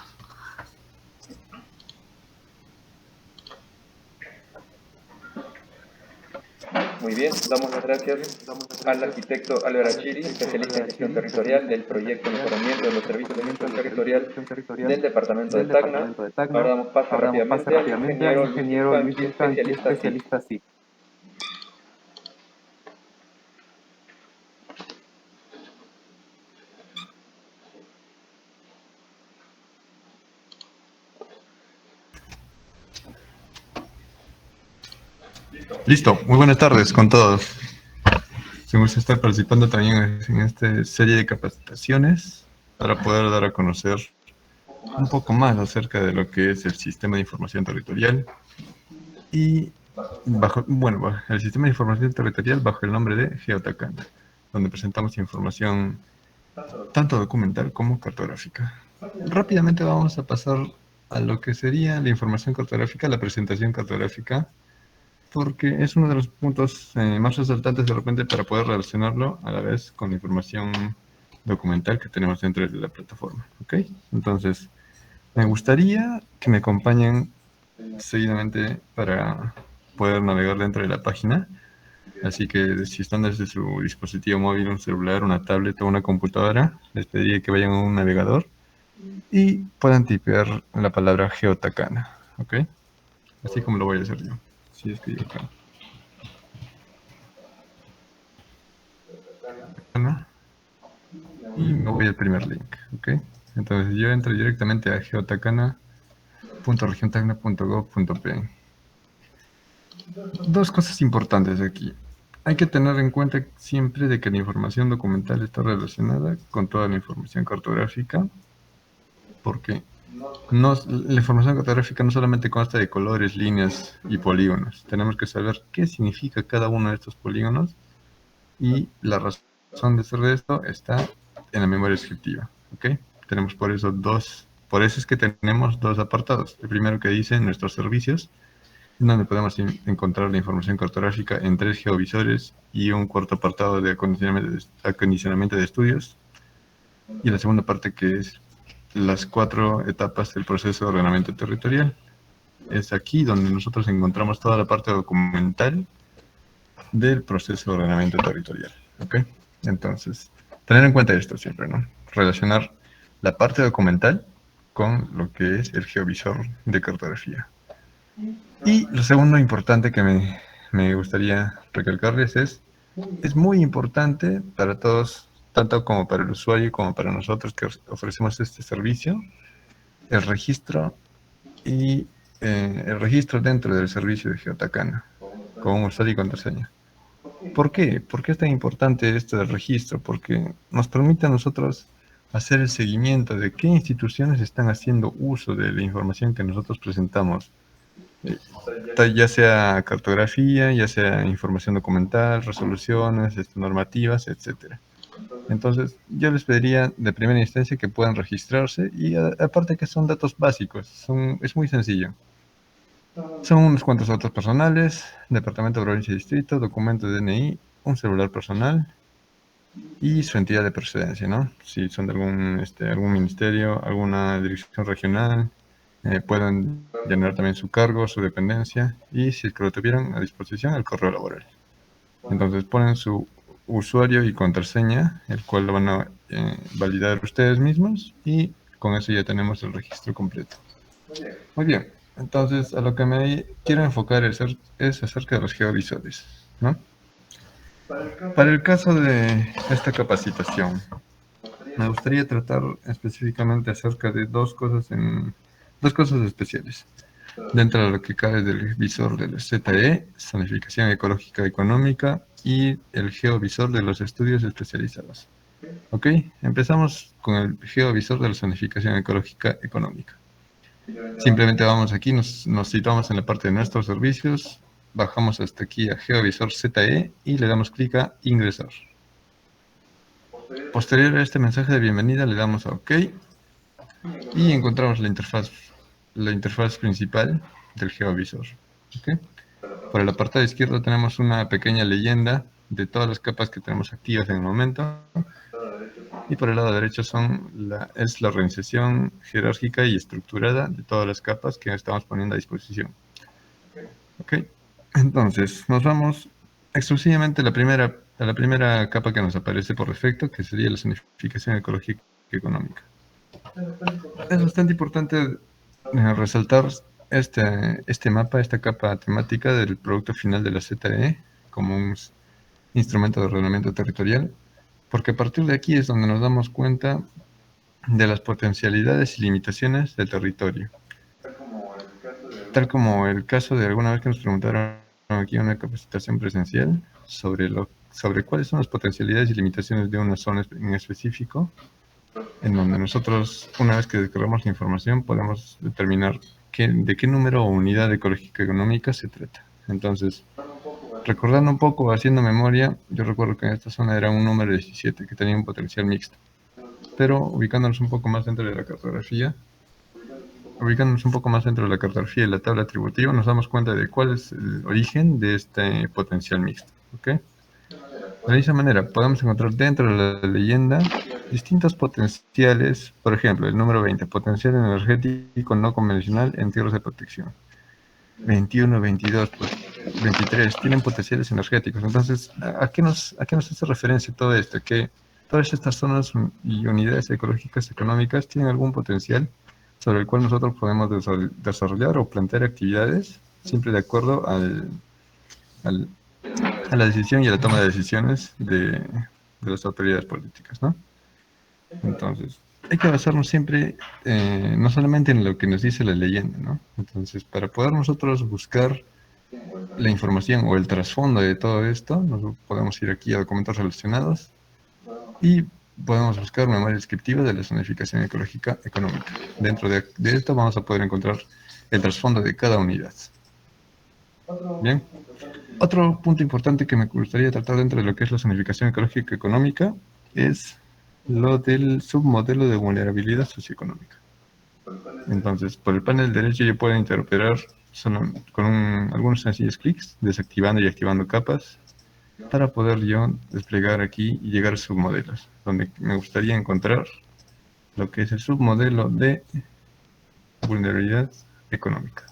B: Muy bien, damos las gracias al arquitecto Álvaro Achiri, especialista en gestión territorial del proyecto de mejoramiento de los servicios de gestión territorial del departamento de Tacna. Ahora damos paso rápidamente al ingeniero Luis Infanqui, especialista SIC.
C: Listo, muy buenas tardes con todos. Me gusta estar participando también en esta serie de capacitaciones para poder dar a conocer un poco más acerca de lo que es el sistema de información territorial y bajo el sistema de información territorial bajo el nombre de Geotacana, donde presentamos información tanto documental como cartográfica. Rápidamente vamos a pasar a lo que sería la información cartográfica, la presentación cartográfica, porque es uno de los puntos más resaltantes de repente para poder relacionarlo a la vez con la información documental que tenemos dentro de la plataforma, ¿ok? Entonces, me gustaría que me acompañen seguidamente para poder navegar dentro de la página. Así que si están desde su dispositivo móvil, un celular, una tablet o una computadora, les pediría que vayan a un navegador y puedan tipear la palabra Geotacana, ¿ok? Así como lo voy a hacer yo. Sí, escribo acá. ¿No? Y me voy al primer link, ¿ok? Entonces yo entro directamente a geotacana.regiontacna.gov.pe. Dos cosas importantes aquí. Hay que tener en cuenta siempre de que la información documental está relacionada con toda la información cartográfica, porque la información cartográfica no solamente consta de colores, líneas y polígonos. Tenemos que saber qué significa cada uno de estos polígonos y la razón de ser de esto está en la memoria descriptiva, ¿ok? Tenemos por eso es que tenemos dos apartados. El primero que dice nuestros servicios, en donde podemos encontrar la información cartográfica en 3 geovisores y un cuarto apartado de acondicionamiento de estudios. Y la segunda parte, que es las 4 etapas del proceso de ordenamiento territorial. Es aquí donde nosotros encontramos toda la parte documental del proceso de ordenamiento territorial, ¿ok? Entonces, tener en cuenta esto siempre, ¿no? Relacionar la parte documental con lo que es el geovisor de cartografía. Y lo segundo importante que me gustaría recalcarles es muy importante para todos, tanto como para el usuario como para nosotros que ofrecemos este servicio, el registro y el registro dentro del servicio de Geotacana, con un usuario y contraseña. ¿Por qué? ¿Por qué es tan importante esto del registro? Porque nos permite a nosotros hacer el seguimiento de qué instituciones están haciendo uso de la información que nosotros presentamos. Ya sea cartografía, ya sea información documental, resoluciones, normativas, etcétera. Entonces, yo les pediría de primera instancia que puedan registrarse y aparte que son datos básicos, es muy sencillo. Son unos cuantos datos personales, departamento, provincia y distrito, documento de DNI, un celular personal y su entidad de procedencia, ¿no? Si son de algún ministerio, alguna dirección regional, pueden llenar también su cargo, su dependencia y si es que lo tuvieran a disposición, el correo laboral. Entonces ponen su usuario y contraseña, el cual lo van a validar ustedes mismos y con eso ya tenemos el registro completo. Muy bien, entonces a lo que me quiero enfocar es acerca de los geovisores, ¿no? Para el caso de esta capacitación, me gustaría tratar específicamente acerca de dos cosas especiales. Dentro de lo que cabe del visor del ZE, Zonificación Ecológica Económica, y el geovisor de los estudios especializados. Ok, empezamos con el geovisor de la Zonificación Ecológica Económica. Simplemente vamos aquí, nos situamos en la parte de nuestros servicios, bajamos hasta aquí a geovisor ZE y le damos clic a ingresar. Posterior a este mensaje de bienvenida le damos a OK y encontramos la interfaz principal del geovisor. ¿Okay? Por el apartado izquierdo tenemos una pequeña leyenda de todas las capas que tenemos activas en el momento. Y por el lado derecho es la organización jerárquica y estructurada de todas las capas que estamos poniendo a disposición. ¿Okay? Entonces, nos vamos exclusivamente a la primera capa que nos aparece por defecto, que sería la zonificación ecológica y económica. Es bastante importante resaltar este mapa, esta capa temática del producto final de la ZE como un instrumento de ordenamiento territorial, porque a partir de aquí es donde nos damos cuenta de las potencialidades y limitaciones del territorio. Tal como el caso de alguna vez que nos preguntaron aquí en una capacitación presencial sobre cuáles son las potencialidades y limitaciones de una zona en específico, en donde nosotros, una vez que descargamos la información, podemos determinar de qué número o unidad ecológica económica se trata. Entonces, recordando un poco, haciendo memoria, yo recuerdo que en esta zona era un número 17 que tenía un potencial mixto. Pero ubicándonos un poco más dentro de la cartografía, y la tabla atributiva, nos damos cuenta de cuál es el origen de este potencial mixto. ¿Okay? De la misma manera, podemos encontrar dentro de la leyenda distintos potenciales, por ejemplo, el número 20, potencial energético no convencional en tierras de protección. 21, 22, 23, tienen potenciales energéticos. Entonces, ¿a qué nos hace referencia todo esto? Que todas estas zonas y unidades ecológicas económicas tienen algún potencial sobre el cual nosotros podemos desarrollar o plantear actividades siempre de acuerdo a la decisión y a la toma de decisiones de las autoridades políticas, ¿no? Entonces, hay que basarnos siempre no solamente en lo que nos dice la leyenda, ¿no? Entonces, para poder nosotros buscar la información o el trasfondo de todo esto, nos podemos ir aquí a documentos relacionados y podemos buscar memoria descriptiva de la zonificación ecológica económica. Dentro de esto vamos a poder encontrar el trasfondo de cada unidad. Bien. Otro punto importante que me gustaría tratar dentro de lo que es la zonificación ecológica económica es lo del submodelo de vulnerabilidad socioeconómica. Entonces, por el panel derecho yo puedo interoperar con algunos sencillos clics, desactivando y activando capas, para poder yo desplegar aquí y llegar a submodelos, donde me gustaría encontrar lo que es el submodelo de vulnerabilidad económica.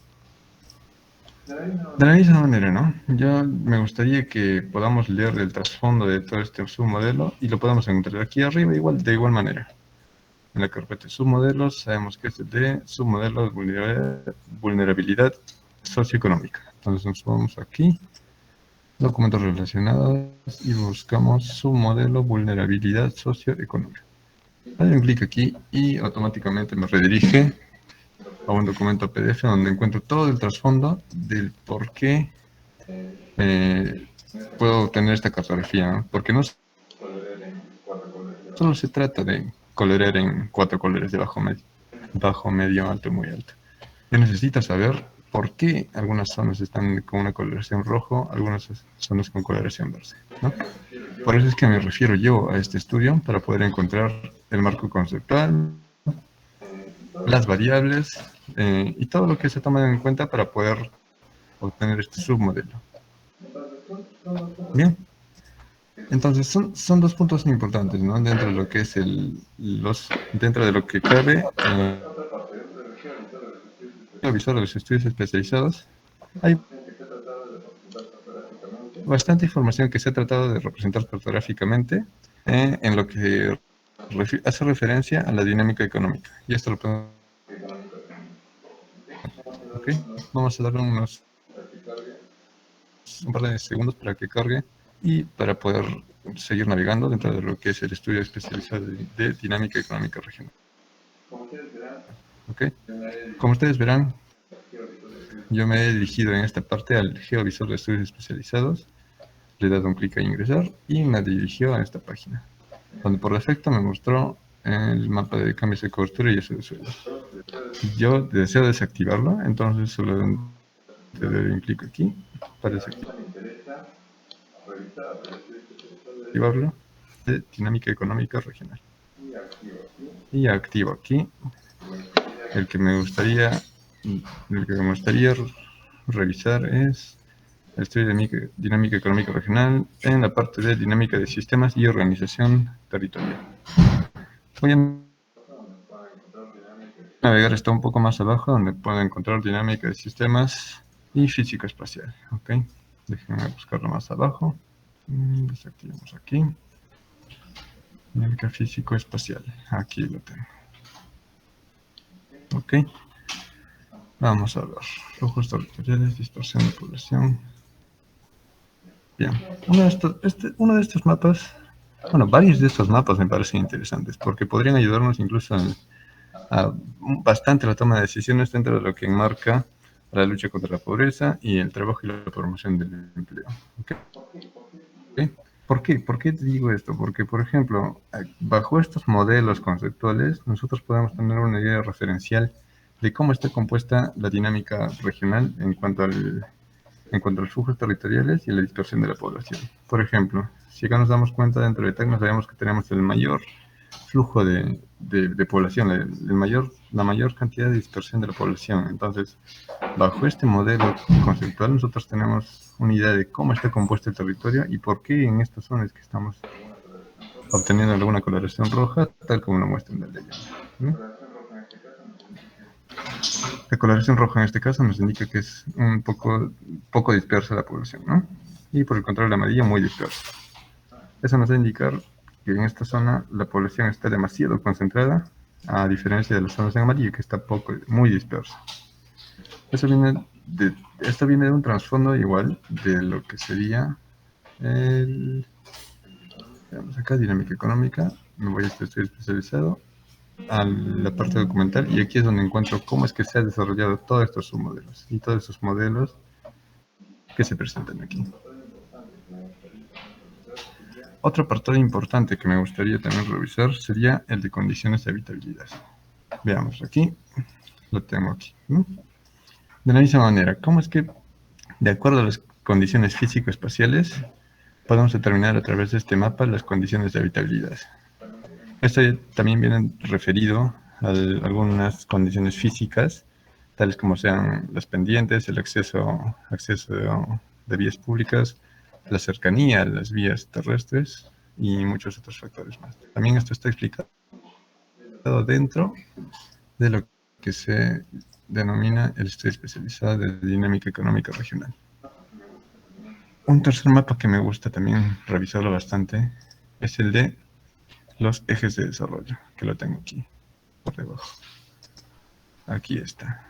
C: De la misma manera, ¿no? Yo me gustaría que podamos leer el trasfondo de todo este submodelo y lo podamos encontrar aquí arriba de igual manera. En la carpeta de submodelos sabemos que es el de submodelo de vulnerabilidad socioeconómica. Entonces nos vamos aquí, documentos relacionados y buscamos submodelo vulnerabilidad socioeconómica. Doy un clic aquí y automáticamente me redirige a un documento PDF donde encuentro todo el trasfondo del por qué puedo obtener esta cartografía, ¿no? Porque no solo se trata de colorear en 4 colores de bajo, medio, alto y muy alto. Yo necesito saber por qué algunas zonas están con una coloración rojo, algunas zonas con coloración verde, ¿no? Por eso es que me refiero yo a este estudio, para poder encontrar el marco conceptual, las variables y todo lo que se toma en cuenta para poder obtener este submodelo. Bien. Entonces son 2 puntos importantes, ¿no? Dentro de lo que es dentro de lo que cabe visual de los estudios especializados, hay bastante información que se ha tratado de representar cartográficamente en lo que hace referencia a la dinámica económica. Y esto lo podemos... Ok, vamos a darle un par de segundos para que cargue y para poder seguir navegando dentro de lo que es el estudio especializado de dinámica económica regional. Ok, como ustedes verán, yo me he dirigido en esta parte al geovisor de estudios especializados, le he dado un clic a ingresar y me dirigió a esta página, donde por defecto me mostró el mapa de cambios de cobertura y uso de suelo. Yo deseo desactivarlo, entonces solo le doy un clic aquí para desactivarlo de dinámica económica regional. Y activo aquí el que me gustaría revisar es el estudio de dinámica económica regional en la parte de dinámica de sistemas y organización territorial. Voy a navegar hasta un poco más abajo, donde puedo encontrar dinámica de sistemas y física espacial. Ok, déjenme buscarlo más abajo. Desactivamos aquí. Dinámica físico-espacial. Aquí lo tengo. Ok. Vamos a ver. Flujos territoriales, dispersión de población. Bien. Uno de estos mapas, bueno, varios de estos mapas me parecen interesantes, porque podrían ayudarnos incluso a bastante la toma de decisiones dentro de lo que enmarca la lucha contra la pobreza y el trabajo y la promoción del empleo. ¿Okay? ¿Por qué te digo esto? Porque, por ejemplo, bajo estos modelos conceptuales, nosotros podemos tener una idea referencial de cómo está compuesta la dinámica regional en cuanto a los flujos territoriales y la dispersión de la población. Por ejemplo, si acá nos damos cuenta dentro de Tacna, sabemos que tenemos el mayor flujo de población, la mayor cantidad de dispersión de la población. Entonces, bajo este modelo conceptual, nosotros tenemos una idea de cómo está compuesto el territorio y por qué en estas zonas que estamos obteniendo alguna coloración roja, tal como lo muestra en la ley. La coloración roja en este caso nos indica que es un poco dispersa la población, ¿no? Y por el contrario, la amarilla muy dispersa. Eso nos va a indicar que en esta zona la población está demasiado concentrada, a diferencia de las zonas en amarillo, que está muy dispersa. Eso viene esto viene de un trasfondo igual de lo que sería veamos acá, dinámica económica. Me voy a este estudio especializado a la parte documental y aquí es donde encuentro cómo es que se ha desarrollado todos estos submodelos y todos estos modelos que se presentan aquí. Otro apartado importante que me gustaría también revisar sería el de condiciones de habitabilidad. Veamos aquí, lo tengo aquí, ¿no? De la misma manera, ¿cómo es que, de acuerdo a las condiciones físico-espaciales, podemos determinar a través de este mapa las condiciones de habitabilidad? Esto también viene referido a algunas condiciones físicas, tales como sean las pendientes, el acceso de vías públicas, la cercanía a las vías terrestres y muchos otros factores más. También esto está explicado dentro de lo que se denomina el estudio especializado de dinámica económica regional. Un tercer mapa que me gusta también revisarlo bastante es el de los ejes de desarrollo, que lo tengo aquí, por debajo. Aquí está.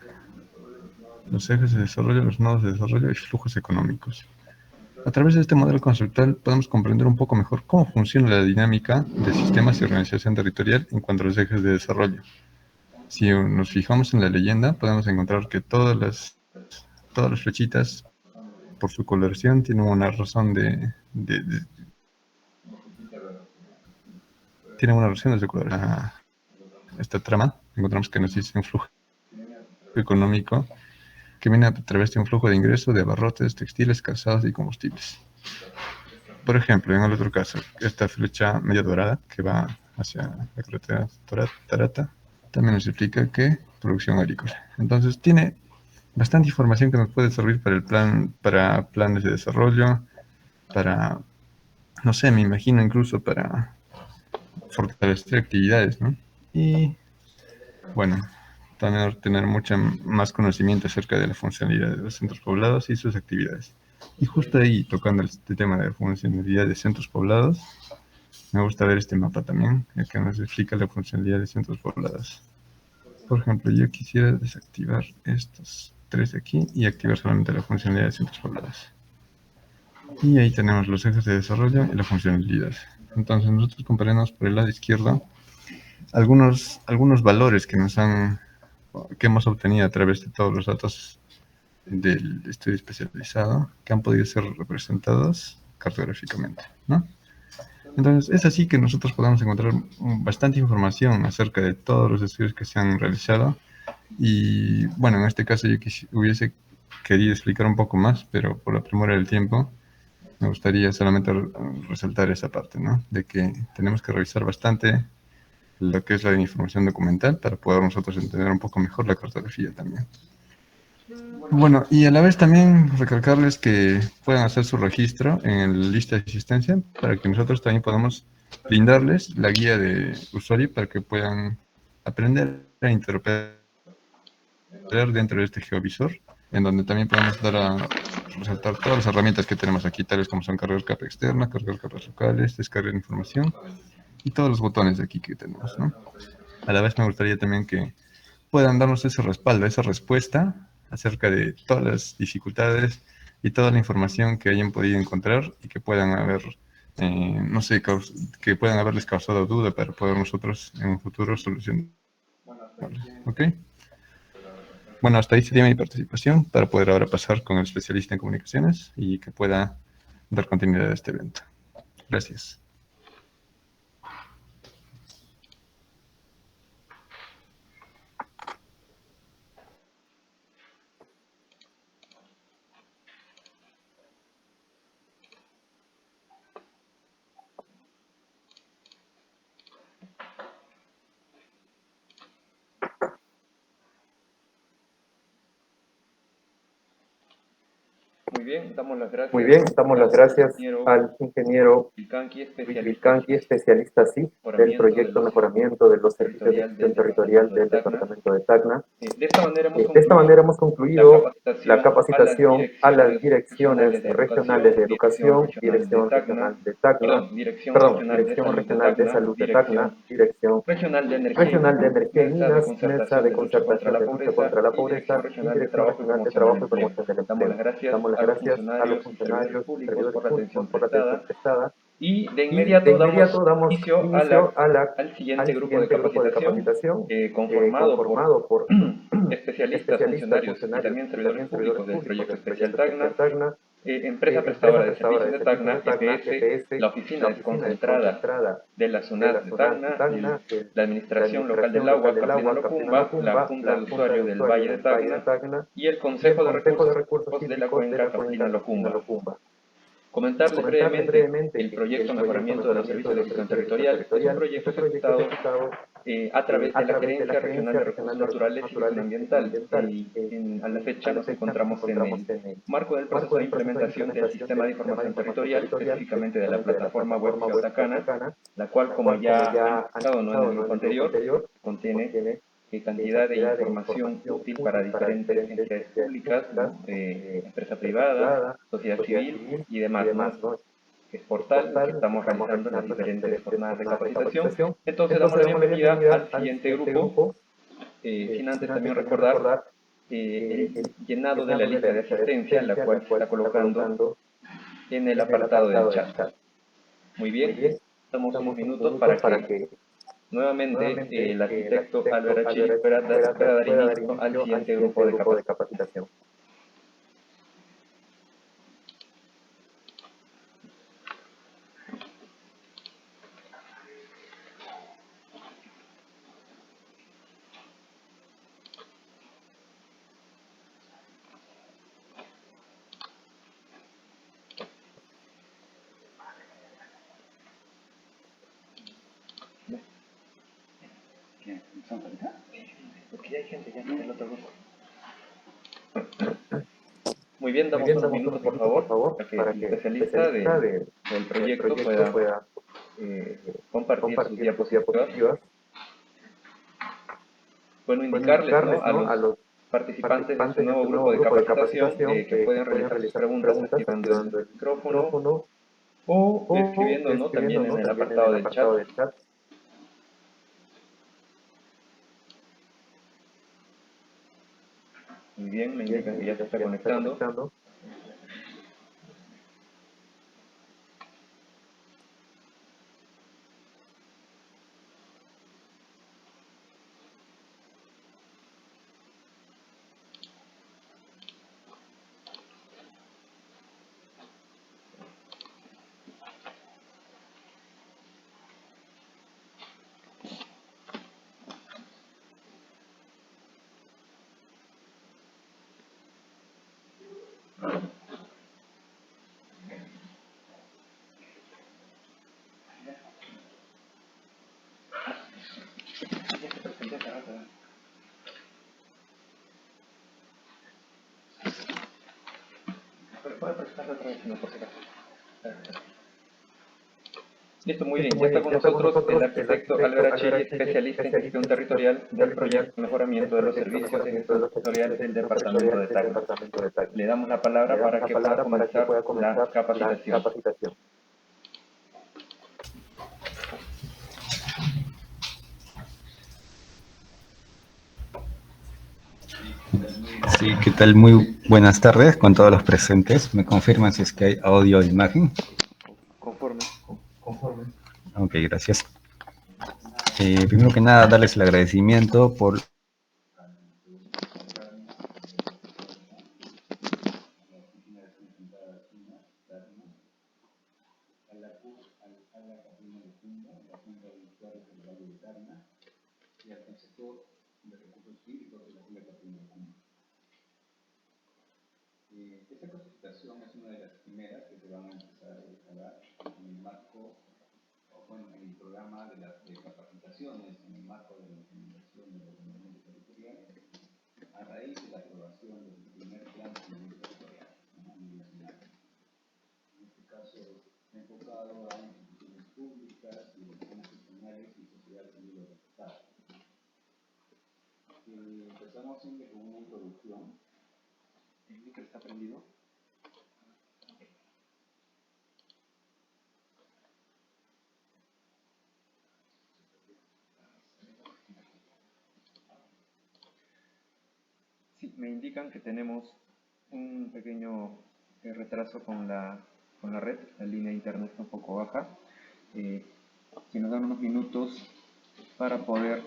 C: Los ejes de desarrollo, los nodos de desarrollo y flujos económicos. A través de este modelo conceptual podemos comprender un poco mejor cómo funciona la dinámica de sistemas y organización territorial en cuanto a los ejes de desarrollo. Si nos fijamos en la leyenda, podemos encontrar que todas las flechitas, por su coloración, tienen una razón tienen una razón de su coloración. Esta trama, encontramos que nos dice un flujo económico que viene a través de un flujo de ingreso de abarrotes, textiles, calzados y combustibles. Por ejemplo, en el otro caso, esta flecha media dorada que va hacia la carretera Tarata, también nos explica que producción agrícola. Entonces, tiene bastante información que nos puede servir para planes de desarrollo, para, no sé, me imagino incluso para fortalecer actividades, ¿no? Y, bueno, también tener mucho más conocimiento acerca de la funcionalidad de los centros poblados y sus actividades. Y justo ahí, tocando este tema de la funcionalidad de centros poblados, me gusta ver este mapa también, el que nos explica la funcionalidad de centros poblados. Por ejemplo, yo quisiera desactivar estos tres de aquí y activar solamente la funcionalidad de centros poblados. Y ahí tenemos los ejes de desarrollo y la funcionalidad. Entonces nosotros comparemos por el lado izquierdo algunos valores que hemos obtenido a través de todos los datos del estudio especializado que han podido ser representados cartográficamente, ¿no? Entonces, es así que nosotros podemos encontrar bastante información acerca de todos los estudios que se han realizado. Y bueno, en este caso yo hubiese querido explicar un poco más, pero por la premura del tiempo, me gustaría solamente resaltar esa parte, ¿no? De que tenemos que revisar bastante lo que es la información documental para poder nosotros entender un poco mejor la cartografía también. Bueno, y a la vez también recalcarles que puedan hacer su registro en la lista de asistencia para que nosotros también podamos brindarles la guía de usuario para que puedan aprender a interpretar dentro de este geovisor, en donde también podemos dar a resaltar todas las herramientas que tenemos aquí, tales como son cargar capa externa, cargar capas locales, descargar información y todos los botones de aquí que tenemos, ¿no? A la vez me gustaría también que puedan darnos ese respaldo, esa respuesta acerca de todas las dificultades y toda la información que hayan podido encontrar y que puedan no sé, que puedan haberles causado duda para poder nosotros en un futuro solucionar. ¿Ok? Bueno, hasta ahí sería mi participación para poder ahora pasar con el especialista en comunicaciones y que pueda dar continuidad a este evento. Gracias.
B: Muy bien, damos las gracias al ingeniero
D: Vilcanqui,
B: Vilcanqui, especialista sí del proyecto Mejoramiento de los Servicios de Gestión Territorial del Departamento de Tacna.
D: De esta manera
B: hemos concluido la capacitación a las direcciones regionales de educación, Dirección Regional de Tacna, Dirección Regional de Salud de Tacna, Dirección
D: Regional de Energía y
B: Regional de Energía y
D: Minas,
B: Minas, Mesa de Concertación de Lucha contra la Pobreza y Dirección Regional de Trabajo y Promoción del Empleo. Damos las gracias a los funcionarios y servidores públicos por la atención prestada.
D: y de
B: Y de inmediato damos
D: inicio
B: inicio
D: al siguiente grupo de capacitación conformado por especialistas, funcionarios y también servidores públicos del Proyecto Especial Tacna, Empresa Prestadora de Servicios de Tacna, EPS, la Oficina Desconcentrada de la SUNAT de Tacna, la Administración Local del Agua, Caprina Locumba, la Junta de Usuarios del Valle de Tacna y el Consejo de Recursos Hídricos de la Cuenca Caprina Locumba. Comentarles brevemente el proyecto Mejoramiento de los Servicios de Gestión Territorial es un proyecto ejecutado a través de la Gerencia Regional de Recursos Naturales y Gestión Ambiental. A la fecha nos encontramos en el marco del proceso de implementación del Sistema de Información Territorial, específicamente de la plataforma web Geotacana, la cual, como ya han escuchado en el grupo anterior, contiene cantidad de información útil para diferentes entidades públicas, empresa privada, sociedad civil y demás, ¿no? Es portal que estamos realizando las diferentes jornadas de capacitación. Entonces damos la bienvenida al siguiente grupo, sin antes también recordar el llenado de la lista de asistencia, la cual se está colocando en el apartado del chat. Muy bien, damos unos minutos para que nuevamente el arquitecto Álvaro Achiri pueda dar inicio al siguiente grupo de capacitación. Porque ya hay gente ya en el otro grupo. Muy bien, damos unos minutos, por favor, para que el especialista del proyecto pueda compartir sus diapositivas. Bueno, indicarles, ¿no?, a los participantes de este nuevo grupo de capacitación que pueden realizar sus preguntas activando el micrófono o escribiendo, ¿no?, también en el apartado del chat. Muy bien, me indican que ya se está conectando. Listo, muy bien. Ya está con nosotros el arquitecto Álvaro Achiri, especialista en gestión territorial del proyecto Mejoramiento de los Servicios de Gestión Territorial del Departamento de Tacna. Le damos la palabra para que pueda comenzar la capacitación.
A: Sí, ¿qué tal? Muy buenas tardes con todos los presentes. ¿Me confirman si es que hay audio e imagen?
B: Conforme.
A: Ok, gracias. Primero que nada, darles el agradecimiento por
E: esta capacitación es una de las primeras que se van a empezar a dar en el marco, bueno, en el programa de capacitaciones, en el marco de la implementación del ordenamiento territorial, a raíz de la aprobación del primer plan de ordenamiento territorial, ¿no?, en enfocado a instituciones públicas, direcciones regionales y sociedad civil organizada. Empezamos siempre con una introducción. ¿El micro está prendido?
B: Sí, me indican que tenemos un pequeño retraso con la red, la línea de internet está un poco baja. Si nos dan unos minutos para poder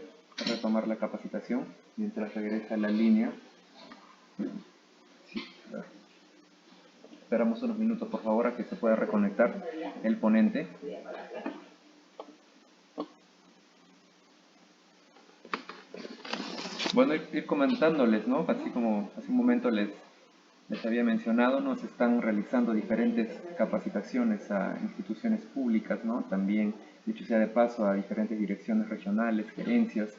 B: retomar la capacitación mientras regresa la línea. Sí, claro. Esperamos unos minutos, por favor, a que se pueda reconectar el ponente. Bueno, ir comentándoles, ¿no? Así como hace un momento les había mencionado, nos están realizando diferentes capacitaciones a instituciones públicas, ¿no? También, dicho sea de paso, a diferentes direcciones regionales, gerencias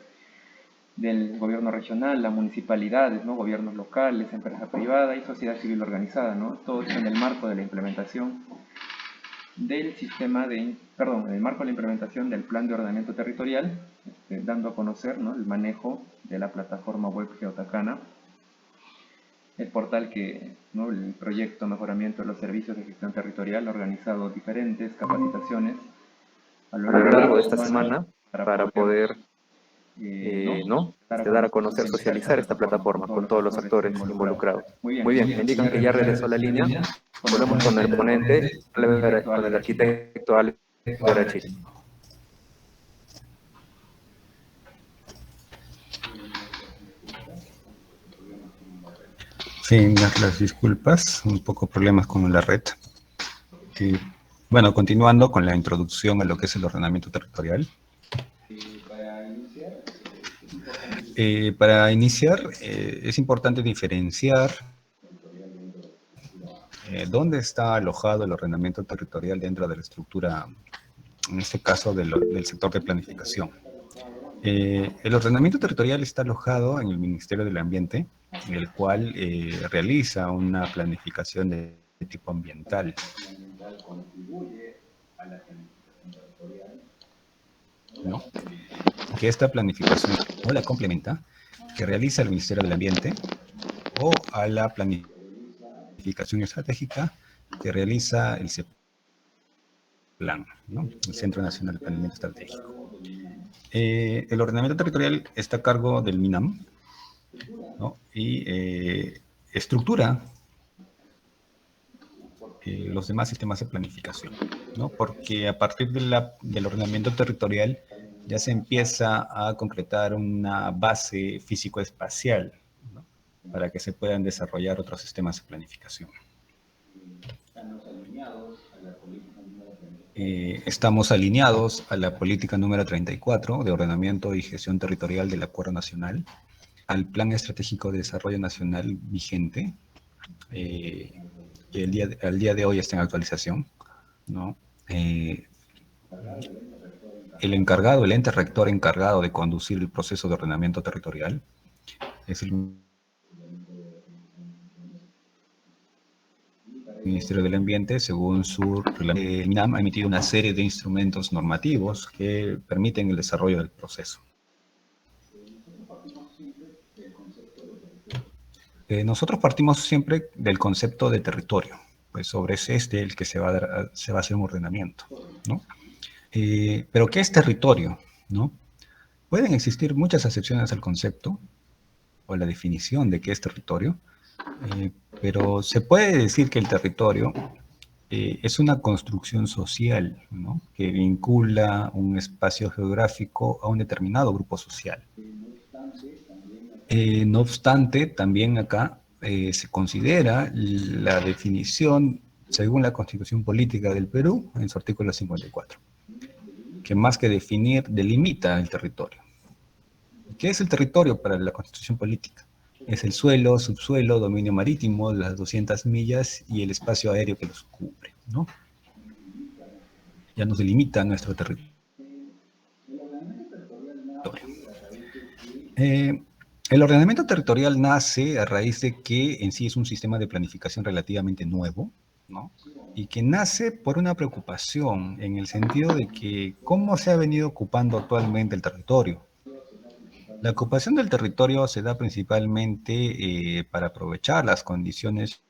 B: del gobierno regional, las municipalidades, ¿no? Gobiernos locales, empresa privada y sociedad civil organizada, ¿no? Todo esto en el marco de la implementación del en el marco de la implementación del plan de ordenamiento territorial, dando a conocer, ¿no? El manejo de la plataforma web Geotacana, el portal ¿no? El proyecto Mejoramiento de los Servicios de Gestión Territorial ha organizado diferentes capacitaciones a lo largo de esta semana para poder ¿no? Dar a conocer, socializar esta plataforma con todos los actores involucrados. Muy bien, me indican que ya regresó la línea. Volvemos con el ponente, con el arquitecto Alberachiri.
A: Sí, las disculpas, un poco problemas con la red. Bueno, continuando con la introducción a lo que es el ordenamiento territorial. Para iniciar, es importante diferenciar dónde está alojado el ordenamiento territorial dentro de la estructura, en este caso del sector de planificación. El ordenamiento territorial está alojado en el Ministerio del Ambiente, el cual realiza una planificación de tipo ambiental. ¿No? Que esta planificación o la complementa, que realiza el Ministerio del Ambiente, o a la planificación estratégica que realiza el CEPLAN, ¿no? El Centro Nacional de Planeamiento Estratégico. El ordenamiento territorial está a cargo del MINAM, ¿no? Y estructura los demás sistemas de planificación, ¿no? Porque a partir del ordenamiento territorial ya se empieza a concretar una base físico-espacial, ¿no? Para que se puedan desarrollar otros sistemas de planificación. Estamos alineados a la política número 34 de ordenamiento y gestión territorial del Acuerdo Nacional, al Plan Estratégico de Desarrollo Nacional vigente, que al día de hoy está en actualización, ¿no? El ente rector encargado de conducir el proceso de ordenamiento territorial es el Ministerio del Ambiente. Según su reglamento, el MINAM ha emitido una serie de instrumentos normativos que permiten el desarrollo del proceso. Nosotros partimos siempre del concepto de territorio, pues sobre es el que se va a hacer un ordenamiento, ¿no? Pero ¿qué es territorio, no? Pueden existir muchas acepciones al concepto o la definición de qué es territorio, pero se puede decir que el territorio es una construcción social, ¿no? Que vincula un espacio geográfico a un determinado grupo social. No obstante, también acá se considera la definición según la Constitución Política del Perú en su artículo 54, que más que definir, delimita el territorio. ¿Qué es el territorio para la Constitución Política? Es el suelo, subsuelo, dominio marítimo, las 200 millas y el espacio aéreo que los cubre, ¿no? Ya nos delimita nuestro territorio. El ordenamiento territorial nace a raíz de que en sí es un sistema de planificación relativamente nuevo, ¿no? y que nace por una preocupación en el sentido de que cómo se ha venido ocupando actualmente el territorio. La ocupación del territorio se da principalmente para aprovechar las condiciones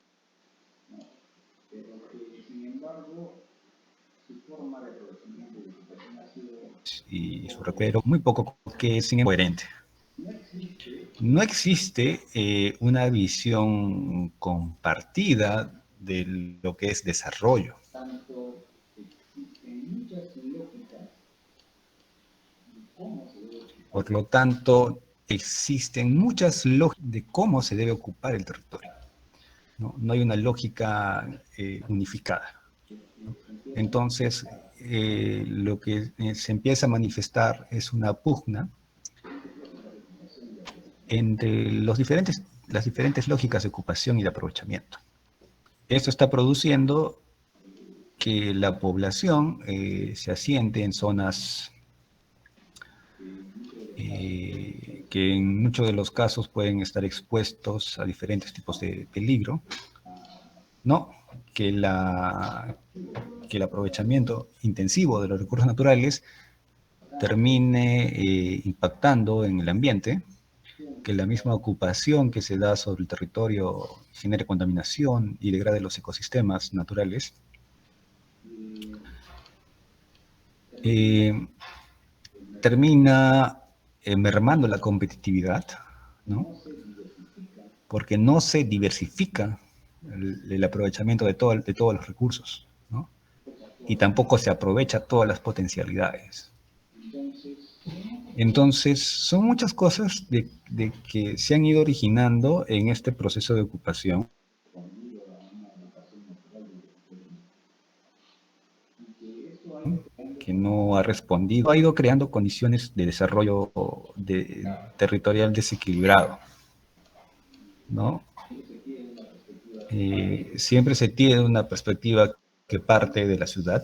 A: y su recupero muy poco que es incoherente. No existe una visión compartida de lo que es desarrollo. Por lo tanto, existen muchas lógicas de cómo se debe ocupar el territorio. No hay una lógica unificada, ¿no? Entonces, lo que se empieza a manifestar es una pugna entre las diferentes lógicas de ocupación y de aprovechamiento. Esto está produciendo que la población se asiente en zonas que en muchos de los casos pueden estar expuestos a diferentes tipos de peligro, ¿no? Que el aprovechamiento intensivo de los recursos naturales termine impactando en el ambiente, que la misma ocupación que se da sobre el territorio genere contaminación y degrade los ecosistemas naturales. Termina mermando la competitividad, ¿no? Porque no se diversifica el aprovechamiento de todos los recursos, ¿no? Y tampoco se aprovecha todas las potencialidades. Entonces, son muchas cosas de que se han ido originando en este proceso de ocupación. Que no ha respondido, ha ido creando condiciones de desarrollo territorial desequilibrado, ¿no? Siempre se tiene una perspectiva que parte de la ciudad,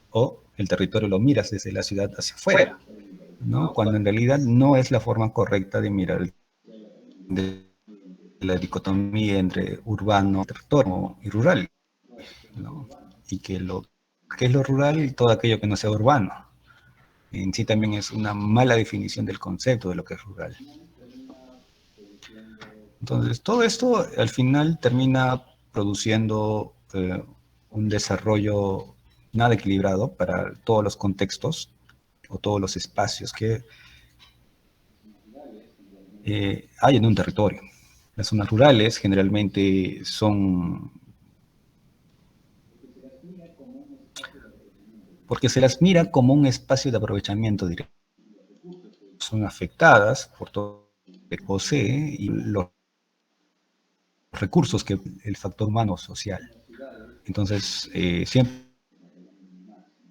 A: o el territorio lo miras desde la ciudad hacia afuera, ¿no? Cuando en realidad no es la forma correcta de mirar de la dicotomía entre urbano, territorio y rural, ¿no? Y que es lo rural y todo aquello que no sea urbano. En sí también es una mala definición del concepto de lo que es rural. Entonces, todo esto al final termina produciendo un desarrollo nada equilibrado para todos los contextos o todos los espacios que hay en un territorio. Las zonas rurales generalmente son, porque se las mira como un espacio de aprovechamiento directo. Son afectadas por todo lo que posee y los recursos que el factor humano social. Entonces, siempre,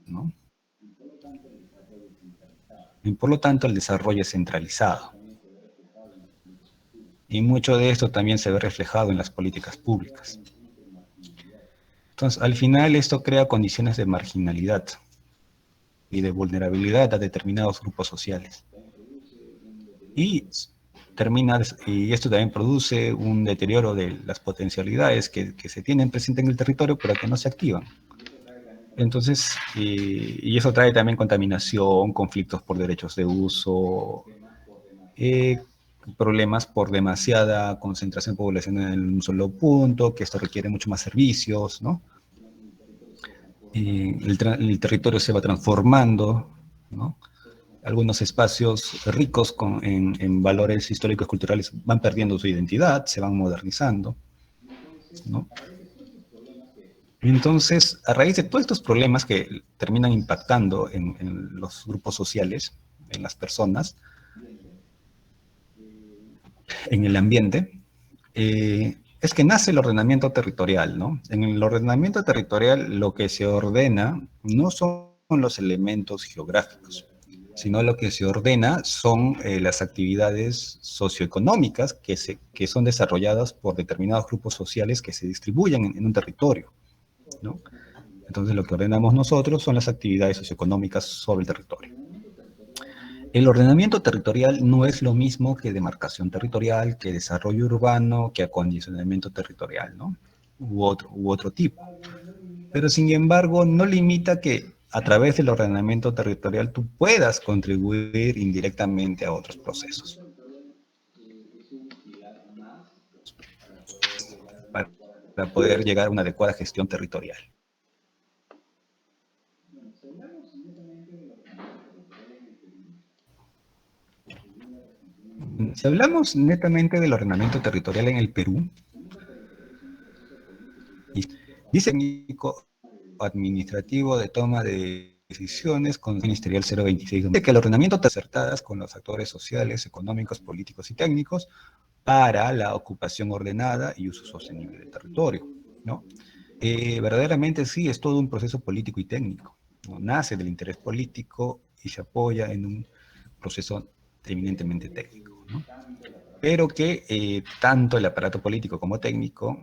A: ¿no? Y por lo tanto, el desarrollo es centralizado. Y mucho de esto también se ve reflejado en las políticas públicas. Entonces, al final, esto crea condiciones de marginalidad y de vulnerabilidad a determinados grupos sociales. Y esto también produce un deterioro de las potencialidades que se tienen presentes en el territorio, pero que no se activan. Entonces, y eso trae también contaminación, conflictos por derechos de uso, problemas por demasiada concentración poblacional en un solo punto, que esto requiere mucho más servicios, ¿no? El territorio se va transformando, ¿no? Algunos espacios ricos en valores históricos culturales van perdiendo su identidad, se van modernizando, ¿no? Entonces, a raíz de todos estos problemas que terminan impactando en los grupos sociales, en las personas, en el ambiente, es que nace el ordenamiento territorial, ¿no? En el ordenamiento territorial lo que se ordena no son los elementos geográficos, sino lo que se ordena son las actividades socioeconómicas que son desarrolladas por determinados grupos sociales que se distribuyen en un territorio, ¿no? Entonces lo que ordenamos nosotros son las actividades socioeconómicas sobre el territorio. El ordenamiento territorial no es lo mismo que demarcación territorial, que desarrollo urbano, que acondicionamiento territorial, ¿no? u otro tipo. Pero sin embargo, no limita que a través del ordenamiento territorial tú puedas contribuir indirectamente a otros procesos para poder llegar a una adecuada gestión territorial. Si hablamos netamente del ordenamiento territorial en el Perú, dice el técnico administrativo de toma de decisiones con el Ministerial 026, de que el ordenamiento acertadas con los actores sociales, económicos, políticos y técnicos para la ocupación ordenada y uso sostenible del territorio, ¿no? Verdaderamente sí, es todo un proceso político y técnico, ¿no? Nace del interés político y se apoya en un proceso eminentemente técnico, ¿no? Pero que tanto el aparato político como técnico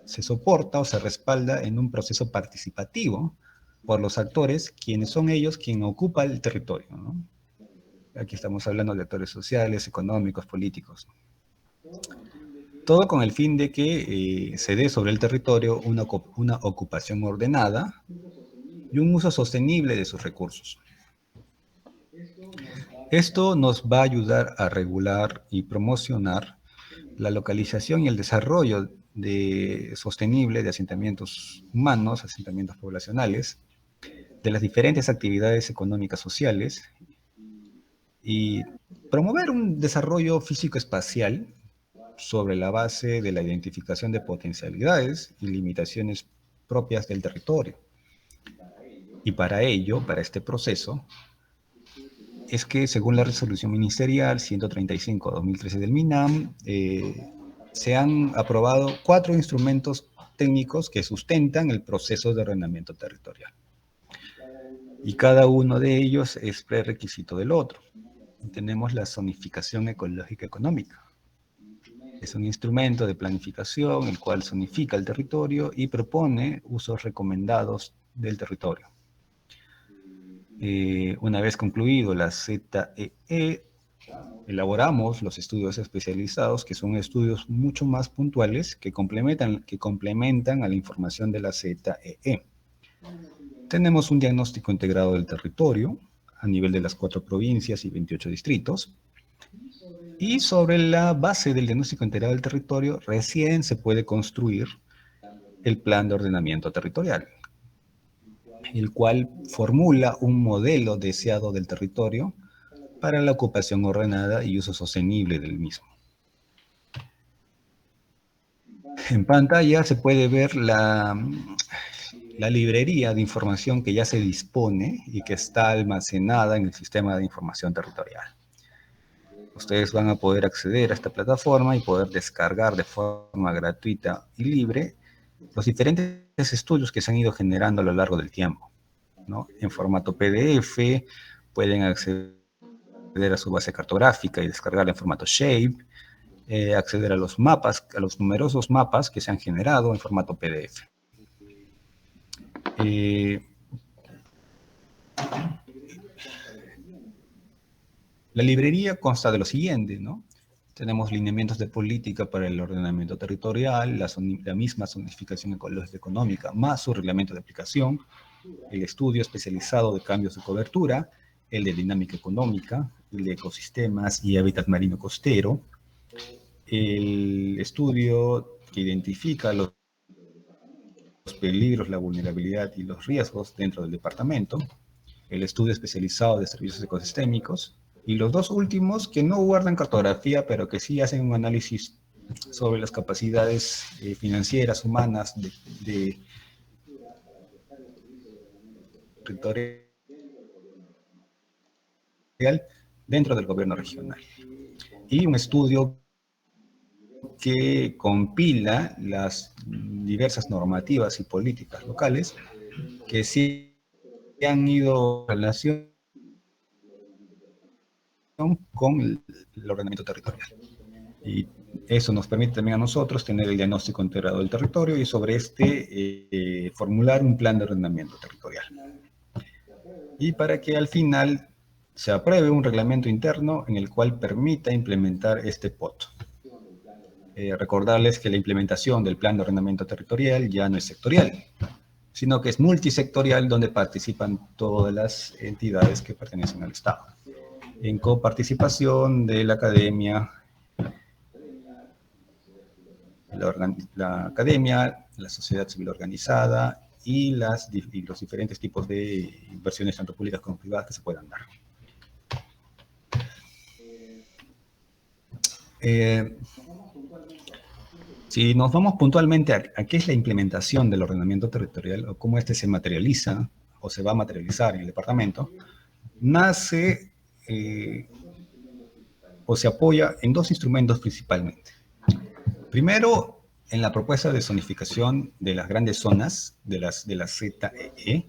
A: se soporta o se respalda en un proceso participativo por los actores, quienes son ellos quien ocupa el territorio, ¿no? Aquí estamos hablando de actores sociales, económicos, políticos. Todo con el fin de que se dé sobre el territorio una ocupación ordenada y un uso sostenible de sus recursos. Esto nos va a ayudar a regular y promocionar la localización y el desarrollo sostenible de asentamientos humanos, asentamientos poblacionales, de las diferentes actividades económicas sociales y promover un desarrollo físico-espacial sobre la base de la identificación de potencialidades y limitaciones propias del territorio. Y para ello, para este proceso, es que según la resolución ministerial 135/2013 del MINAM, se han aprobado 4 instrumentos técnicos que sustentan el proceso de ordenamiento territorial. Y cada uno de ellos es prerequisito del otro. Tenemos la zonificación ecológica económica. Es un instrumento de planificación el cual zonifica el territorio y propone usos recomendados del territorio. Una vez concluido la ZEE, elaboramos los estudios especializados, que son estudios mucho más puntuales que complementan a la información de la ZEE. Tenemos un diagnóstico integrado del territorio a nivel de las 4 provincias y 28 distritos. Y sobre la base del diagnóstico integrado del territorio, recién se puede construir el plan de ordenamiento territorial, el cual formula un modelo deseado del territorio para la ocupación ordenada y uso sostenible del mismo. En pantalla se puede ver la librería de información que ya se dispone y que está almacenada en el sistema de información territorial. Ustedes van a poder acceder a esta plataforma y poder descargar de forma gratuita y libre los diferentes estudios que se han ido generando a lo largo del tiempo, ¿no? En formato PDF, pueden acceder a su base cartográfica y descargarla en formato Shape, acceder a los mapas, a los numerosos mapas que se han generado en formato PDF. La librería consta de lo siguiente, ¿no? Tenemos lineamientos de política para el ordenamiento territorial, la misma zonificación ecológica económica, más su reglamento de aplicación, el estudio especializado de cambios de cobertura, el de dinámica económica, el de ecosistemas y hábitat marino costero, el estudio que identifica los peligros, la vulnerabilidad y los riesgos dentro del departamento, el estudio especializado de servicios ecosistémicos, y los 2 últimos que no guardan cartografía, pero que sí hacen un análisis sobre las capacidades financieras, humanas, de territorial dentro del gobierno regional. Y un estudio que compila las diversas normativas y políticas locales que sí han ido en relación con el ordenamiento territorial. Y eso nos permite también a nosotros tener el diagnóstico integrado del territorio y sobre este formular un plan de ordenamiento territorial. Y para que al final se apruebe un reglamento interno en el cual permita implementar este POT. recordarles que la implementación del Plan de Ordenamiento Territorial ya no es sectorial, sino que es multisectorial, donde participan todas las entidades que pertenecen al Estado, en coparticipación de la academia, la sociedad civil organizada y los diferentes tipos de inversiones, tanto públicas como privadas, que se puedan dar. Si nos vamos puntualmente a qué es la implementación del ordenamiento territorial, o cómo este se materializa o se va a materializar en el departamento, nace o se apoya en dos instrumentos principalmente. Primero, en la propuesta de zonificación de las grandes zonas, de las ZEE,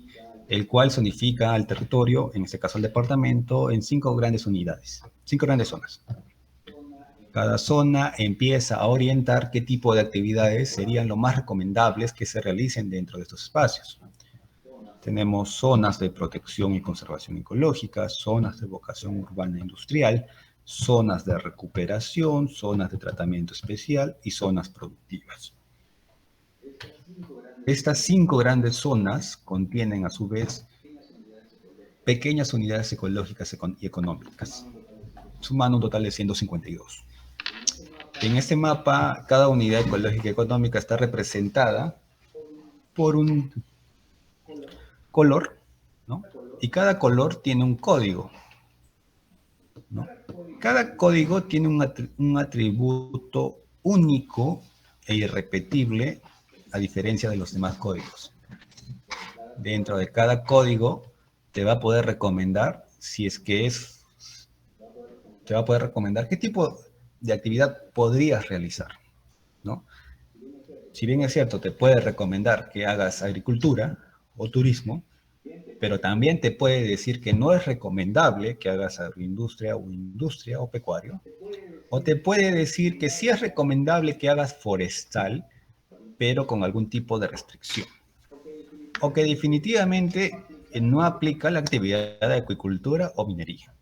A: el cual zonifica al territorio, en este caso al departamento, en 5 grandes unidades, 5 grandes zonas. Cada zona empieza a orientar qué tipo de actividades serían lo más recomendables que se realicen dentro de estos espacios. Tenemos zonas de protección y conservación ecológica, zonas de vocación urbana e industrial, zonas de recuperación, zonas de tratamiento especial y zonas productivas. Estas 5 grandes zonas contienen a su vez pequeñas unidades ecológicas y económicas, sumando un total de 152. En este mapa, cada unidad ecológica y económica está representada por un color, ¿no? Y cada color tiene un código, ¿no? Cada código tiene un atributo único e irrepetible, a diferencia de los demás códigos. Dentro de cada código te va a poder recomendar, te va a poder recomendar qué tipo de actividad podrías realizar, ¿no? Si bien es cierto, te puede recomendar que hagas agricultura o turismo, pero también te puede decir que no es recomendable que hagas agroindustria o industria o pecuario, o te puede decir que sí es recomendable que hagas forestal, pero con algún tipo de restricción, o que definitivamente no aplica la actividad de acuicultura o minería.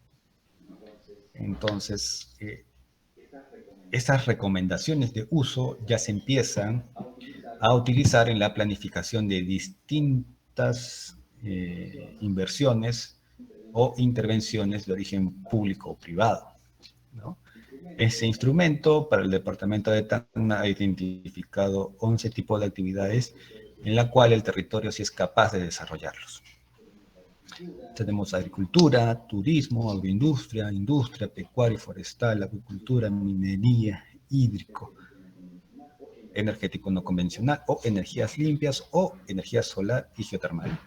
A: Entonces, estas recomendaciones de uso ya se empiezan a utilizar en la planificación de distintas inversiones o intervenciones de origen público o privado, ¿no? Este instrumento para el departamento de Tacna ha identificado 11 tipos de actividades en la cual el territorio sí es capaz de desarrollarlos. Tenemos agricultura, turismo, agroindustria, industria, pecuaria y forestal, acuicultura, minería, hídrico, energético no convencional o energías limpias o energía solar y geotermal,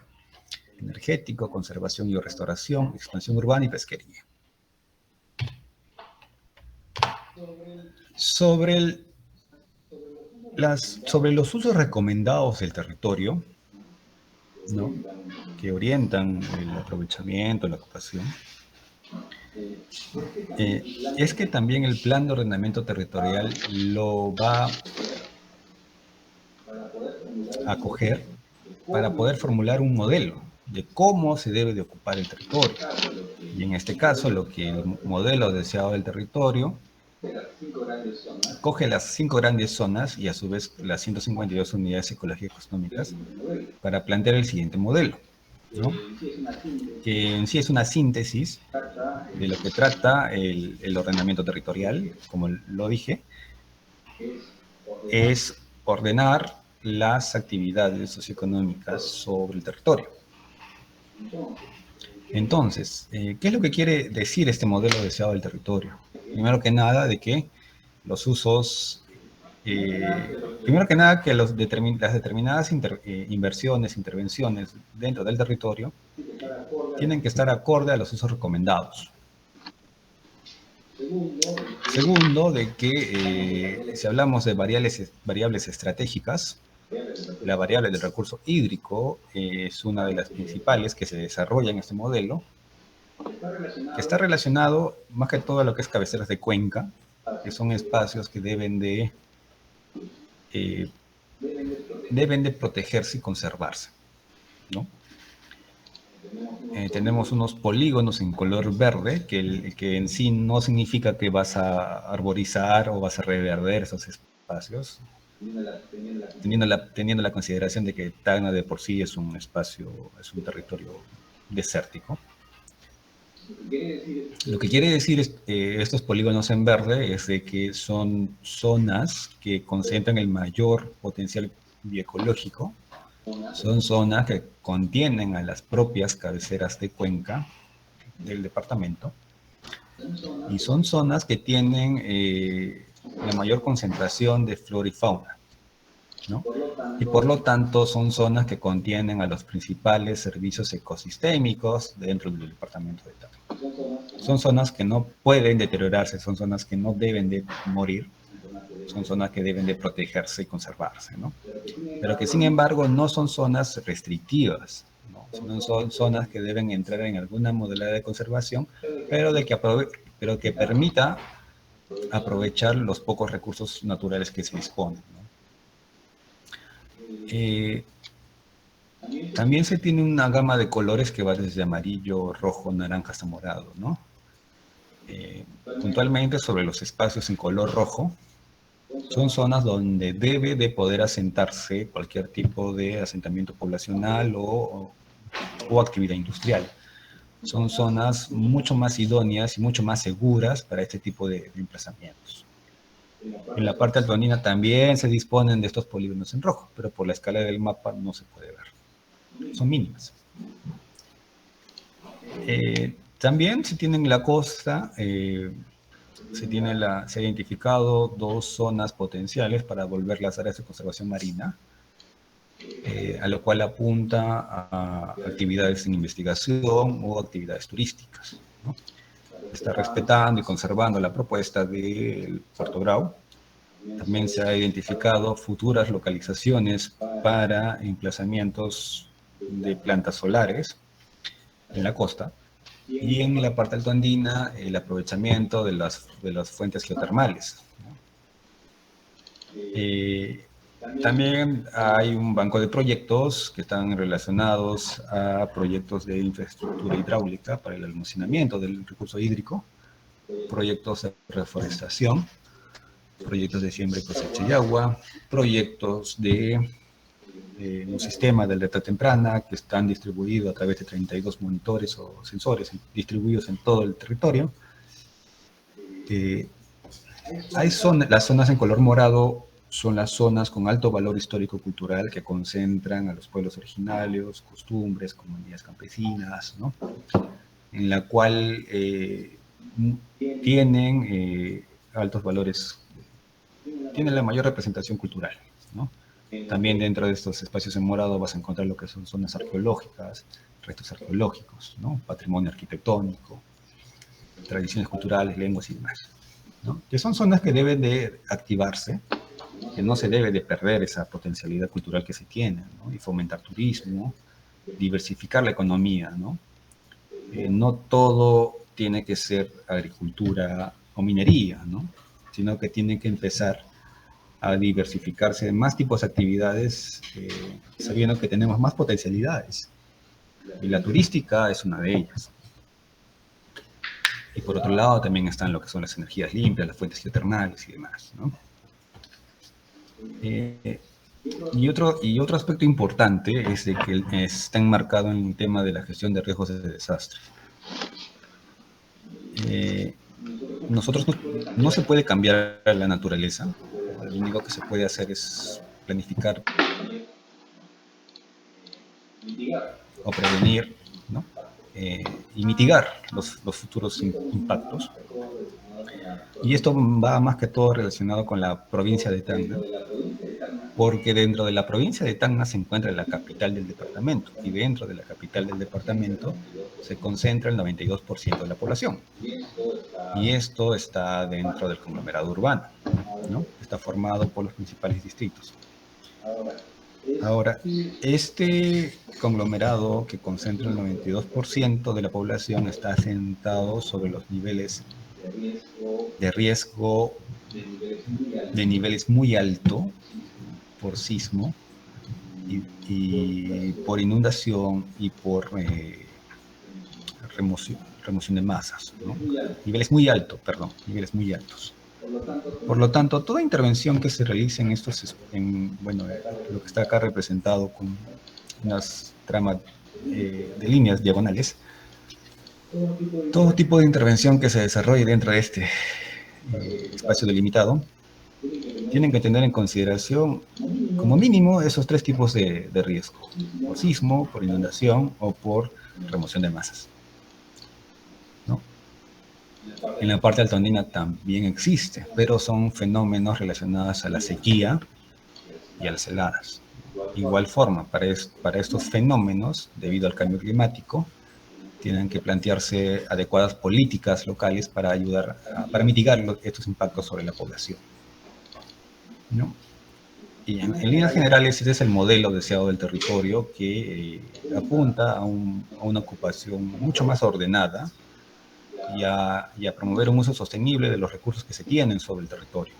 A: energético, conservación y restauración, expansión urbana y pesquería. Sobre los usos recomendados del territorio, ¿no?, que orientan el aprovechamiento, la ocupación, es que también el plan de ordenamiento territorial lo va a acoger para poder formular un modelo de cómo se debe de ocupar el territorio. Y en este caso, lo que el modelo deseado del territorio coge las 5 grandes zonas y a su vez las 152 unidades ecológicas económicas para plantear el siguiente modelo, ¿no?, que en sí es una síntesis de lo que trata el ordenamiento territorial. Como lo dije, es ordenar las actividades socioeconómicas sobre el territorio. Entonces, ¿qué es lo que quiere decir este modelo deseado del territorio? Primero que nada, de que los usos, primero que nada, que las determinadas inversiones, intervenciones dentro del territorio tienen que estar acorde a los usos recomendados. Segundo, de que si hablamos de variables estratégicas, la variable del recurso hídrico es una de las principales que se desarrolla en este modelo, que está relacionado más que todo a lo que es cabeceras de cuenca, que son espacios que deben de protegerse y conservarse, ¿no? tenemos unos polígonos en color verde, que en sí no significa que vas a arborizar o vas a reverder esos espacios, teniendo la consideración de que Tacna de por sí es un espacio, es un territorio desértico. Lo que quiere decir estos polígonos en verde es de que son zonas que concentran el mayor potencial bioecológico. Son zonas que contienen a las propias cabeceras de cuenca del departamento y son zonas que tienen la mayor concentración de flora y fauna, ¿no? Y por lo tanto son zonas que contienen a los principales servicios ecosistémicos dentro del departamento de Tacna. Son zonas que no pueden deteriorarse, son zonas que no deben de morir, son zonas que deben de protegerse y conservarse, ¿no? Pero que sin embargo no son zonas restrictivas, ¿no? Son zonas que deben entrar en alguna modalidad de conservación, pero que permita aprovechar los pocos recursos naturales que se disponen, ¿no? También se tiene una gama de colores que va desde amarillo, rojo, naranja hasta morado, ¿no? Puntualmente sobre los espacios en color rojo, son zonas donde debe de poder asentarse cualquier tipo de asentamiento poblacional o actividad industrial. Son zonas mucho más idóneas y mucho más seguras para este tipo de emplazamientos. En la parte altoandina también se disponen de estos polígonos en rojo, pero por la escala del mapa no se puede ver. Son mínimas. También se tiene en la costa, se ha identificado 2 zonas potenciales para volver las áreas de conservación marina, a lo cual apunta a actividades en investigación o actividades turísticas, ¿no? Está respetando y conservando la propuesta del Puerto Grau. También se ha identificado futuras localizaciones para emplazamientos de plantas solares en la costa. Y en la parte altoandina, el aprovechamiento de las fuentes geotermales, ¿no? También hay un banco de proyectos que están relacionados a proyectos de infraestructura hidráulica para el almacenamiento del recurso hídrico, proyectos de reforestación, proyectos de siembra y cosecha de agua, proyectos de un sistema de alerta temprana que están distribuidos a través de 32 monitores o sensores distribuidos en todo el territorio. Las zonas en color morado son las zonas con alto valor histórico-cultural que concentran a los pueblos originarios, costumbres, comunidades campesinas, ¿no? En la cual tienen altos valores, tienen la mayor representación cultural, ¿no? También dentro de estos espacios en morado vas a encontrar lo que son zonas arqueológicas, restos arqueológicos, ¿no? Patrimonio arquitectónico, tradiciones culturales, lenguas y demás, ¿no? Que son zonas que deben de activarse, que no se debe de perder esa potencialidad cultural que se tiene, ¿no? Y fomentar turismo, diversificar la economía, ¿no? No todo tiene que ser agricultura o minería, ¿no? Sino que tiene que empezar a diversificarse en más tipos de actividades, sabiendo que tenemos más potencialidades. Y la turística es una de ellas. Y por otro lado también están lo que son las energías limpias, las fuentes geotermales y demás, ¿no? Y otro aspecto importante es de que está enmarcado en el tema de la gestión de riesgos de desastre. Nosotros no se puede cambiar la naturaleza. Lo único que se puede hacer es planificar o prevenir, ¿no? Y mitigar los futuros impactos. Y esto va más que todo relacionado con la provincia de Tacna, porque dentro de la provincia de Tacna se encuentra la capital del departamento, y dentro de la capital del departamento se concentra el 92% de la población. Y esto está dentro del conglomerado urbano, ¿no? Está formado por los principales distritos. Ahora, este conglomerado que concentra el 92% de la población está asentado sobre los niveles de riesgo de niveles muy altos por sismo y por inundación y por remoción de masas, ¿no? Niveles muy altos. Por lo tanto, toda intervención que se realice en lo que está acá representado con unas tramas de líneas diagonales, todo tipo de intervención que se desarrolle dentro de este espacio delimitado, tienen que tener en consideración, como mínimo, esos 3 tipos de riesgo: por sismo, por inundación o por remoción de masas, ¿no? En la parte altoandina también existe, pero son fenómenos relacionados a la sequía y a las heladas. De igual forma, para estos fenómenos, debido al cambio climático, tienen que plantearse adecuadas políticas locales para para mitigar estos impactos sobre la población, ¿no? Y en líneas generales, ese es el modelo deseado del territorio, que apunta a una ocupación mucho más ordenada y a promover un uso sostenible de los recursos que se tienen sobre el territorio.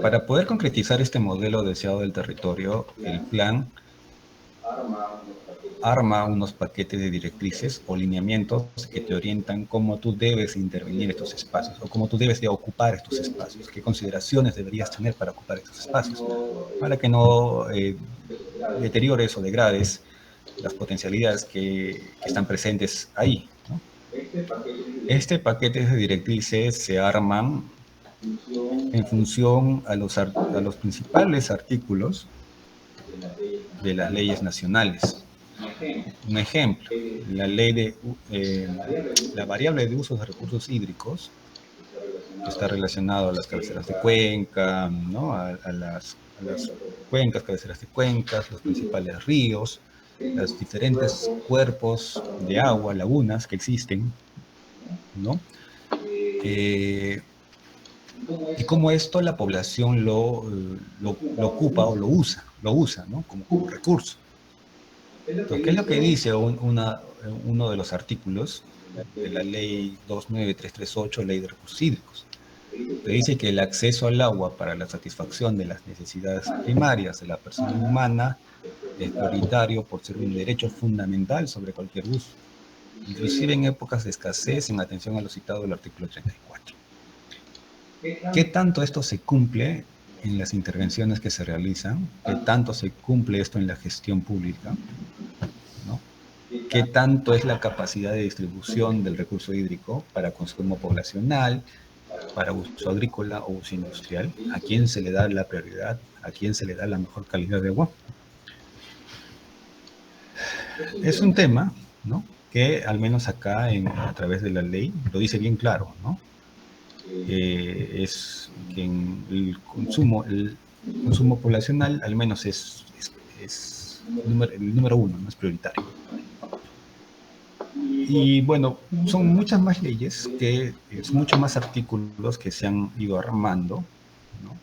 A: Para poder concretizar este modelo deseado del territorio, el plan arma unos paquetes de directrices o lineamientos que te orientan cómo tú debes intervenir estos espacios o cómo tú debes de ocupar estos espacios, qué consideraciones deberías tener para ocupar estos espacios, para que no deteriores o degrades las potencialidades que están presentes ahí, ¿no? Este paquete de directrices se arman en función a los principales artículos de las leyes nacionales. Un ejemplo, la variable de uso de recursos hídricos, que está relacionado a las cabeceras de cuenca, ¿no? a las cuencas, cabeceras de cuencas, los principales ríos, los diferentes cuerpos de agua, lagunas que existen, ¿no? Y cómo esto la población lo ocupa o lo usa, ¿no? como recurso. Entonces, ¿qué es lo que dice uno de los artículos de la ley 29338, ley de recursos hídricos? Te dice que el acceso al agua para la satisfacción de las necesidades primarias de la persona humana es prioritario por ser un derecho fundamental sobre cualquier uso, inclusive en épocas de escasez, en atención a lo citado del artículo 34. ¿Qué tanto esto se cumple en las intervenciones que se realizan? ¿Qué tanto se cumple esto en la gestión pública? ¿No? ¿Qué tanto es la capacidad de distribución del recurso hídrico para consumo poblacional, para uso agrícola o uso industrial? ¿A quién se le da la prioridad? ¿A quién se le da la mejor calidad de agua? Es un tema, ¿no?, que al menos acá, a través de la ley, lo dice bien claro, ¿no? Es que en el consumo poblacional al menos es el número 1, no es prioritario. Y bueno, son muchas más leyes, son muchos más artículos que se han ido armando, ¿no?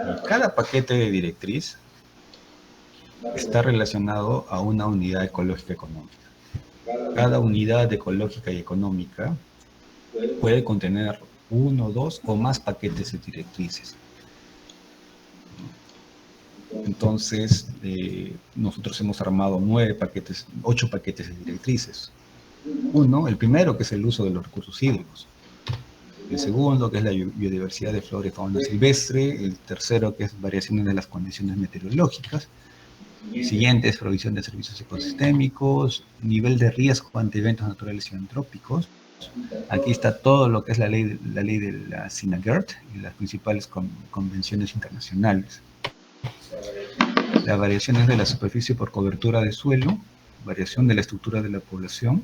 A: Y cada paquete de directriz está relacionado a una unidad ecológica económica. Cada unidad ecológica y económica puede contener 1, 2 o más paquetes de directrices. Entonces, nosotros hemos armado 8 paquetes de directrices. El primero, que es el uso de los recursos hídricos. El segundo, que es la biodiversidad de flora y fauna silvestre. El tercero, que es variaciones de las condiciones meteorológicas. El siguiente es provisión de servicios ecosistémicos, nivel de riesgo ante eventos naturales y antrópicos. Aquí está todo lo que es la ley de la SINAGERT y las principales convenciones internacionales. Las variaciones de la superficie por cobertura de suelo, variación de la estructura de la población,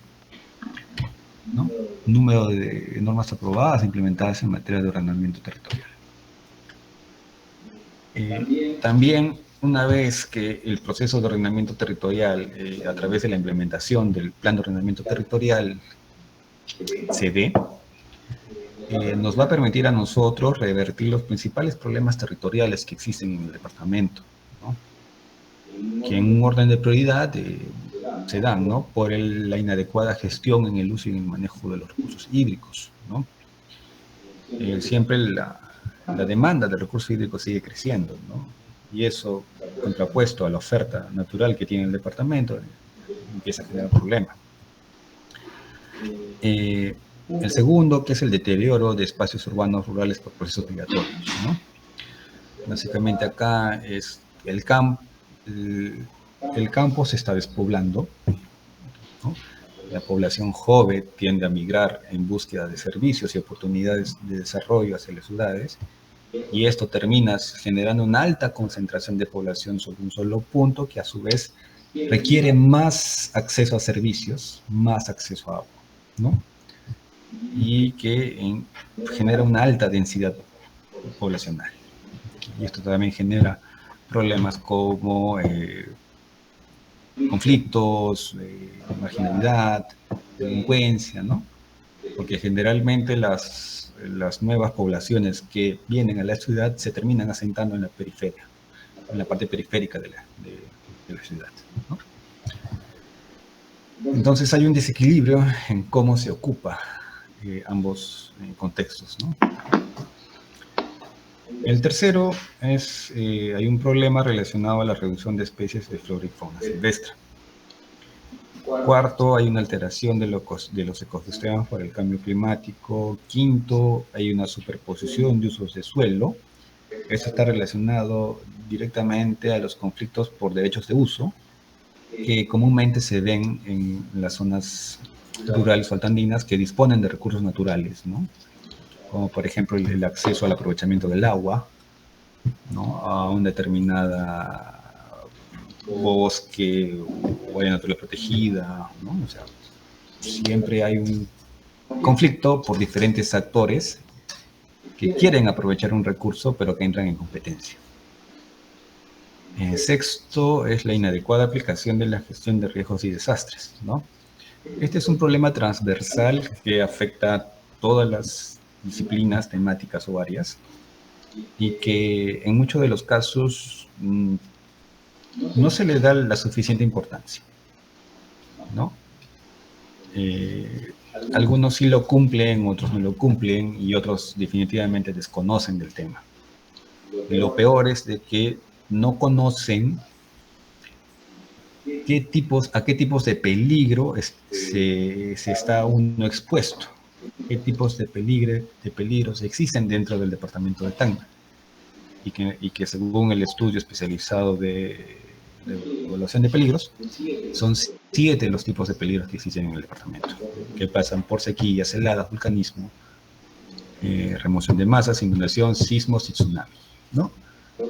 A: ¿no? Número de normas aprobadas e implementadas en materia de ordenamiento territorial. También, una vez que el proceso de ordenamiento territorial, a través de la implementación del plan de ordenamiento territorial, se dé, nos va a permitir a nosotros revertir los principales problemas territoriales que existen en el departamento, ¿no?, que en un orden de prioridad se dan, ¿no?, por la inadecuada gestión en el uso y en el manejo de los recursos hídricos, ¿no? Siempre la demanda de recursos hídricos sigue creciendo, ¿no? y eso contrapuesto a la oferta natural que tiene el departamento, empieza a generar problemas. El segundo, que es el deterioro de espacios urbanos rurales por procesos migratorios, ¿no? Básicamente acá es el campo se está despoblando, ¿no? La población joven tiende a migrar en búsqueda de servicios y oportunidades de desarrollo hacia las ciudades, y esto termina generando una alta concentración de población sobre un solo punto, que a su vez requiere más acceso a servicios, más acceso a agua, ¿no? Y que genera una alta densidad poblacional. Y esto también genera problemas como conflictos, marginalidad, delincuencia, ¿no? Porque generalmente las nuevas poblaciones que vienen a la ciudad se terminan asentando en la periferia, en la parte periférica de la ciudad, ¿no? Entonces hay un desequilibrio en cómo se ocupa ambos contextos, ¿no? El tercero es, hay un problema relacionado a la reducción de especies de flora y fauna silvestre. Cuarto, hay una alteración de los ecosistemas por el cambio climático. Quinto, hay una superposición de usos de suelo. Esto está relacionado directamente a los conflictos por derechos de uso, que comúnmente se ven en las zonas rurales o altandinas que disponen de recursos naturales, ¿no? Como por ejemplo el acceso al aprovechamiento del agua, ¿no? A una determinada bosque o área natural protegida, ¿no? O sea, siempre hay un conflicto por diferentes actores que quieren aprovechar un recurso, pero que entran en competencia. Sexto es la inadecuada aplicación de la gestión de riesgos y desastres, ¿no? Este es un problema transversal que afecta a todas las disciplinas temáticas o varias, y que en muchos de los casos no se le da la suficiente importancia, ¿no? Algunos sí lo cumplen, otros no lo cumplen, y otros definitivamente desconocen del tema. Y lo peor es de que no conocen a qué tipos de peligro se está uno expuesto, qué tipos de peligros existen dentro del departamento de Tacna, y que según el estudio especializado de evaluación de peligros, son 7 los tipos de peligros que existen en el departamento, que pasan por sequías, heladas, vulcanismo, remoción de masas, inundación, sismos y tsunamis, ¿no?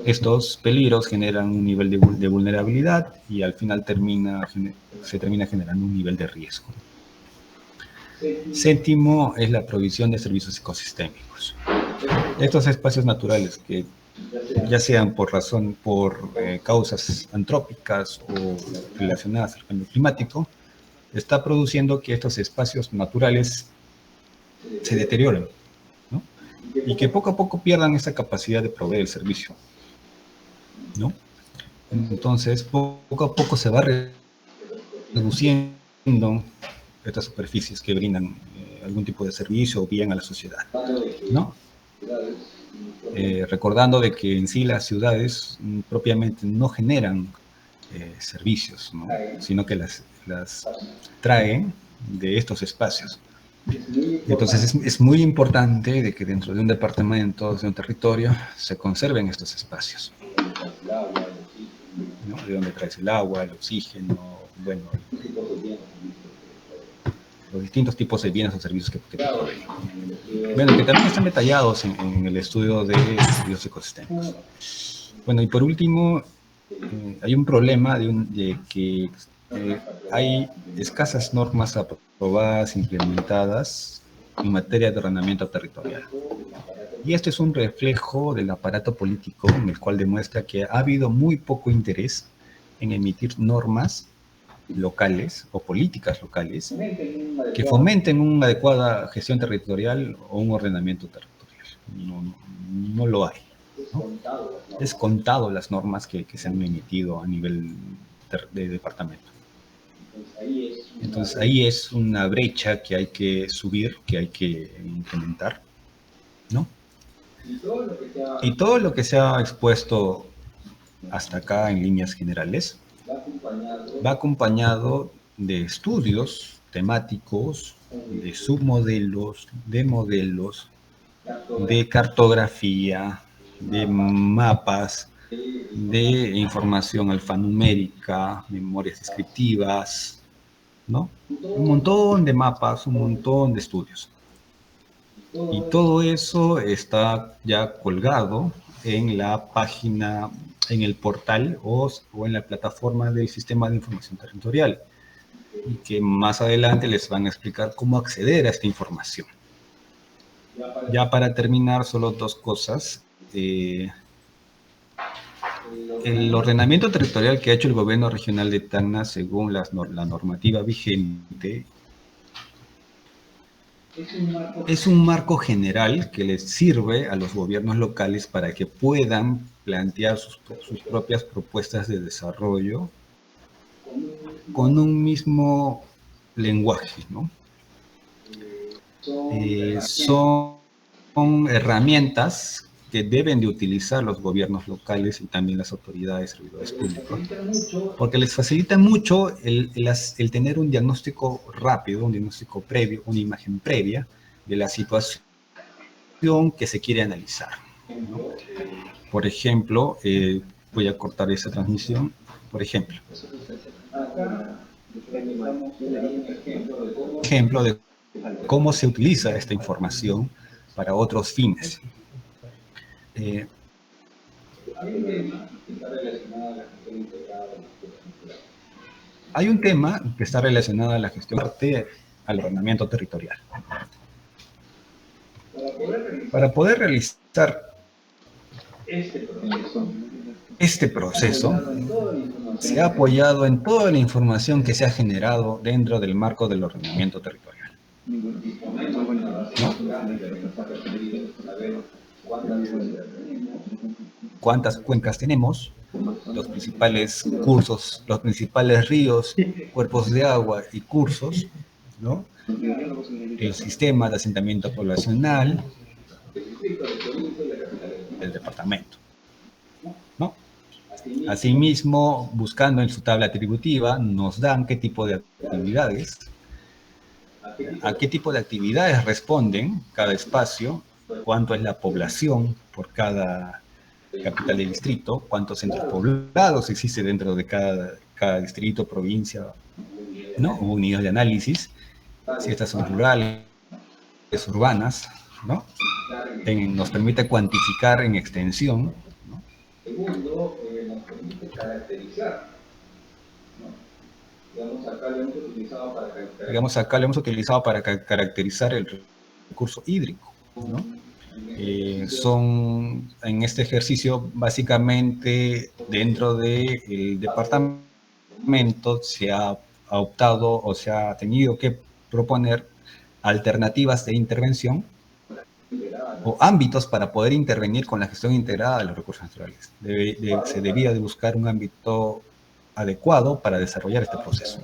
A: Estos peligros generan un nivel de vulnerabilidad y al final se termina generando un nivel de riesgo. Séptimo es la provisión de servicios ecosistémicos. Estos espacios naturales que ya sean por causas antrópicas o relacionadas al cambio climático, está produciendo que estos espacios naturales se deterioren, ¿no? Y que poco a poco pierdan esa capacidad de proveer el servicio, ¿no? Entonces, poco a poco se va reduciendo estas superficies que brindan algún tipo de servicio o bien a la sociedad, ¿no? Recordando de que en sí las ciudades propiamente no generan servicios, ¿no? Sino que las traen de estos espacios. Entonces es muy importante de que dentro de un departamento, de un territorio, se conserven estos espacios, ¿no? De donde traes el agua, el oxígeno, bueno, los distintos tipos de bienes o servicios que te proveen. Bueno, que también están detallados en el estudio de servicios ecosistémicos. Bueno, y por último, hay un problema de que hay escasas normas aprobadas, implementadas en materia de ordenamiento territorial. Y esto es un reflejo del aparato político en el cual demuestra que ha habido muy poco interés en emitir normas locales o políticas locales que fomenten una adecuada gestión territorial o un ordenamiento territorial. No lo hay, ¿no? Es contado las normas que se han emitido a nivel de departamento. Entonces ahí es una brecha que hay que subir, que hay que implementar, ¿no? Y todo lo que se ha expuesto hasta acá en líneas generales, va acompañado de estudios temáticos, de submodelos, de modelos, de cartografía, de mapas, de información alfanumérica, memorias descriptivas, ¿no? Un montón de mapas, un montón de estudios. Y todo eso está ya colgado en la página, en el portal o en la plataforma del Sistema de Información Territorial. Y que más adelante les van a explicar cómo acceder a esta información. Ya para terminar, solo dos cosas. El ordenamiento territorial que ha hecho el gobierno regional de Tacna, según la normativa vigente, es un marco general que les sirve a los gobiernos locales para que puedan plantear sus propias propuestas de desarrollo con un mismo lenguaje, ¿no? Son herramientas que deben de utilizar los gobiernos locales y también las autoridades, servidores públicos, porque les facilita mucho el tener un diagnóstico rápido, un diagnóstico previo, una imagen previa de la situación que se quiere analizar, ¿no? Por ejemplo, voy a cortar esa transmisión, por ejemplo de cómo se utiliza esta información para otros fines. Hay un tema que está relacionado a la gestión al ordenamiento territorial. Para poder realizar este proceso se ha apoyado en toda la información que se ha generado dentro del marco del ordenamiento territorial, ¿no? ¿Cuántas cuencas tenemos? Los principales cursos, los principales ríos, cuerpos de agua y cursos, ¿no? El sistema de asentamiento poblacional del departamento, ¿no? Asimismo, buscando en su tabla atributiva, nos dan qué tipo de actividades, a qué tipo de actividades responden cada espacio, cuánto es la población por cada capital de distrito, cuántos centros poblados existe dentro de cada distrito, provincia, ¿no? Unidades de análisis, si estas son rurales, urbanas, ¿no? Nos permite cuantificar en extensión, ¿no? Segundo, nos permite caracterizar, ¿no? Digamos, acá lo hemos utilizado para caracterizar el recurso hídrico, ¿no? En este ejercicio, básicamente, dentro del departamento se ha optado o se ha tenido que proponer alternativas de intervención o ámbitos para poder intervenir con la gestión integrada de los recursos naturales. Se debía de buscar un ámbito adecuado para desarrollar este proceso.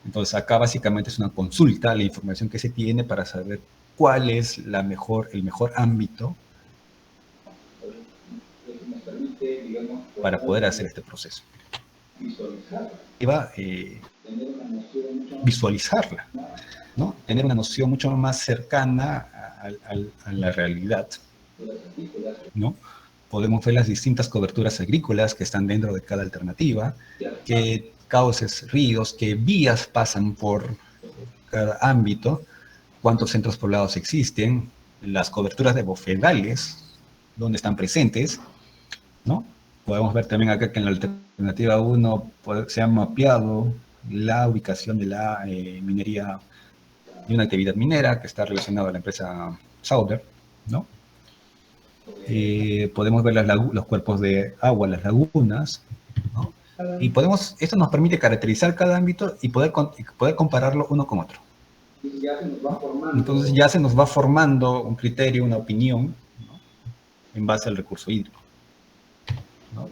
A: Entonces, acá básicamente es una consulta a la información que se tiene para saber cuál es el mejor ámbito para poder hacer este proceso. Visualizarla, ¿no? Tener una noción mucho más cercana a la realidad, ¿no? Podemos ver las distintas coberturas agrícolas que están dentro de cada alternativa, qué cauces, ríos, qué vías pasan por cada ámbito, cuántos centros poblados existen, las coberturas de bofedales, dónde están presentes, ¿no? Podemos ver también acá que en la alternativa 1 se ha mapeado la ubicación de la minería, de una actividad minera que está relacionada a la empresa Sauder, ¿no? Podemos ver los cuerpos de agua, las lagunas, ¿no? Y esto nos permite caracterizar cada ámbito y poder compararlo uno con otro. Entonces ya se nos va formando un criterio, una opinión, ¿no? En base al recurso hídrico, ¿no?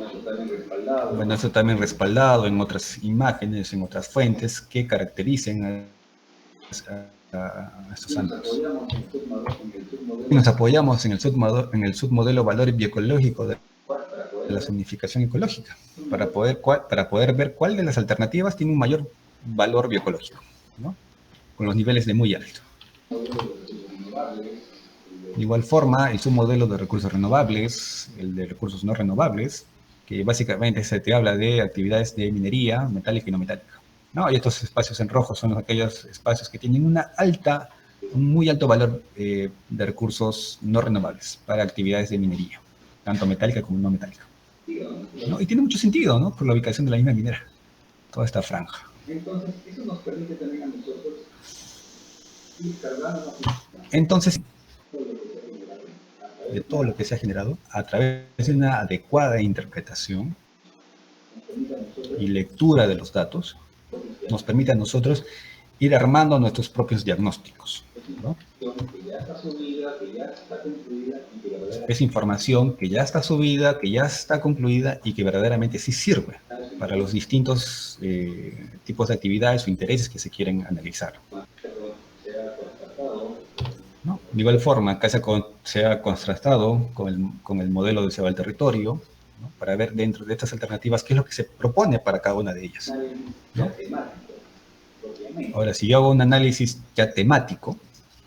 A: Bueno, eso también respaldado en otras imágenes, en otras fuentes que caractericen a estos ámbitos. Nos apoyamos en el submodelo valor bioecológico de la zonificación ecológica, para poder ver cuál de las alternativas tiene un mayor valor bioecológico, ¿no? Con los niveles de muy alto. De igual forma, el submodelo de recursos renovables, el de recursos no renovables, que básicamente se te habla de actividades de minería, metálica y no metálica, ¿no? Y estos espacios en rojo son aquellos espacios que tienen un muy alto valor de recursos no renovables para actividades de minería, tanto metálica como no metálica, ¿no? Y tiene mucho sentido, ¿no? Por la ubicación de la misma minera, toda esta franja.
E: Entonces, eso nos permite también a nosotros ir cargando
A: Entonces, de todo lo que se ha generado, a través de una adecuada interpretación y lectura de los datos, nos permite a nosotros ir armando nuestros propios diagnósticos, ¿no? Es información que ya está subida, que ya está concluida y que verdaderamente sí sirve para los distintos tipos de actividades o intereses que se quieren analizar, ¿no? De igual forma, acá se ha contrastado con el modelo de ceba del territorio, ¿no? Para ver dentro de estas alternativas qué es lo que se propone para cada una de ellas, ¿no? Ahora, si yo hago un análisis ya temático,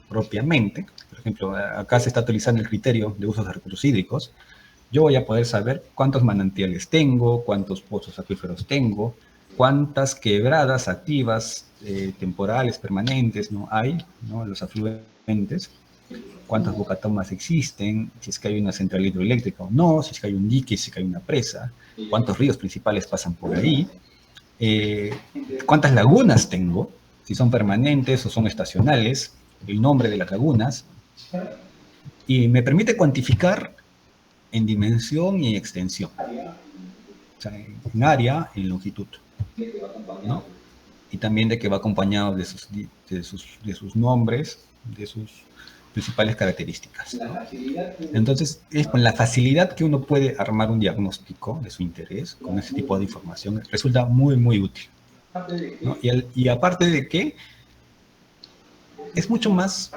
A: propiamente, por ejemplo, acá se está utilizando el criterio de usos de recursos hídricos, yo voy a poder saber cuántos manantiales tengo, cuántos pozos acuíferos tengo, cuántas quebradas activas, temporales, permanentes, ¿no? Hay, ¿no? Los afluentes, cuántas bocatomas existen, si es que hay una central hidroeléctrica o no, si es que hay un dique, si es que hay una presa, cuántos ríos principales pasan por ahí, cuántas lagunas tengo, si son permanentes o son estacionales, el nombre de las lagunas, y me permite cuantificar en dimensión y extensión, o sea, en área y en longitud, ¿no? Y también de que va acompañado de sus nombres, de sus principales características, ¿no? Entonces, es con la facilidad que uno puede armar un diagnóstico de su interés con ese tipo de información, resulta muy, muy útil, ¿no? Y aparte de que es mucho más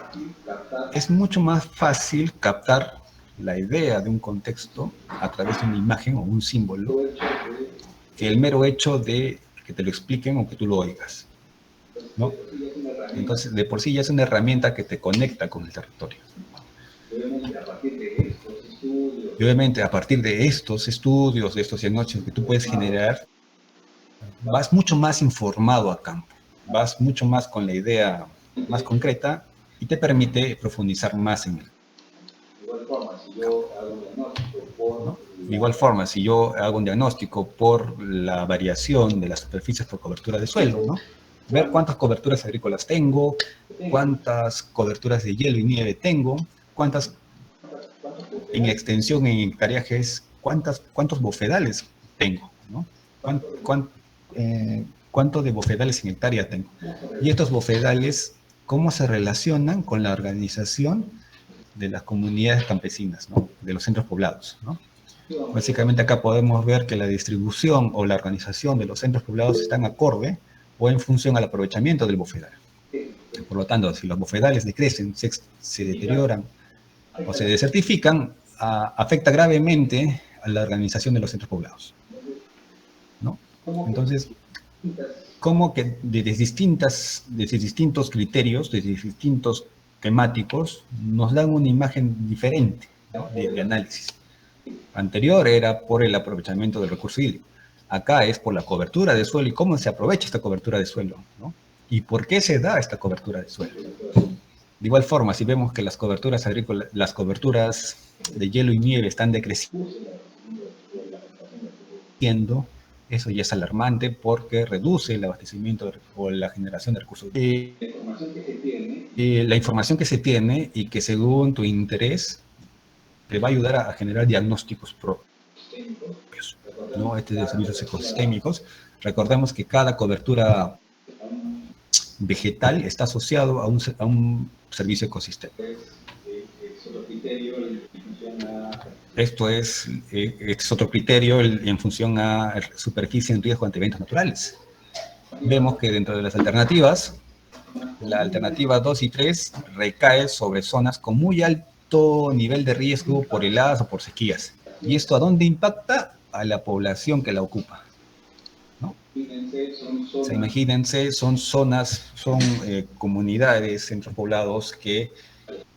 A: fácil captar la idea de un contexto a través de una imagen o un símbolo que el mero hecho de que te lo expliquen o que tú lo oigas, ¿no? Entonces, de por sí ya es una herramienta que te conecta con el territorio. Y obviamente, a partir de estos estudios, de estos diagnósticos que tú puedes generar, vas mucho más informado a campo, vas mucho más con la idea más concreta y te permite profundizar más en él. ¿No? De igual forma, si yo hago un diagnóstico por la variación de las superficies por cobertura de suelo, ¿no? Ver cuántas coberturas agrícolas tengo, cuántas coberturas de hielo y nieve tengo, cuántas en extensión, en hectáreajes, cuántos bofedales tengo, ¿no? Cuánto de bofedales en hectárea tengo. Y estos bofedales, ¿cómo se relacionan con la organización de las comunidades campesinas, ¿no? De los centros poblados, ¿no? Básicamente acá podemos ver que la distribución o la organización de los centros poblados están acorde o en función al aprovechamiento del bofedal. Por lo tanto, si los bofedales decrecen, se deterioran o se desertifican, afecta gravemente a la organización de los centros poblados, ¿no? Entonces, como que desde distintos criterios, desde distintos temáticos, nos dan una imagen diferente, ¿no? de análisis. Anterior era por el aprovechamiento del recurso hídrico. Acá es por la cobertura de suelo y cómo se aprovecha esta cobertura de suelo, ¿no? Y por qué se da esta cobertura de suelo. De igual forma, si vemos que las coberturas agrícolas, las coberturas de hielo y nieve están decreciendo, eso ya es alarmante porque reduce el abastecimiento o la generación de recursos. La información que se tiene y que según tu interés te va a ayudar a generar diagnósticos propios, ¿no? Este de servicios ecosistémicos. Recordemos que cada cobertura vegetal está asociado a un servicio ecosistémico. Esto es otro criterio en función a superficie en riesgo ante eventos naturales. Vemos que dentro de las alternativas, la alternativa 2 y 3 recae sobre zonas con muy alto nivel de riesgo por heladas o por sequías. ¿Y esto a dónde impacta? a la población que la ocupa, ¿no? O sea, imagínense, son zonas, son comunidades, centros poblados que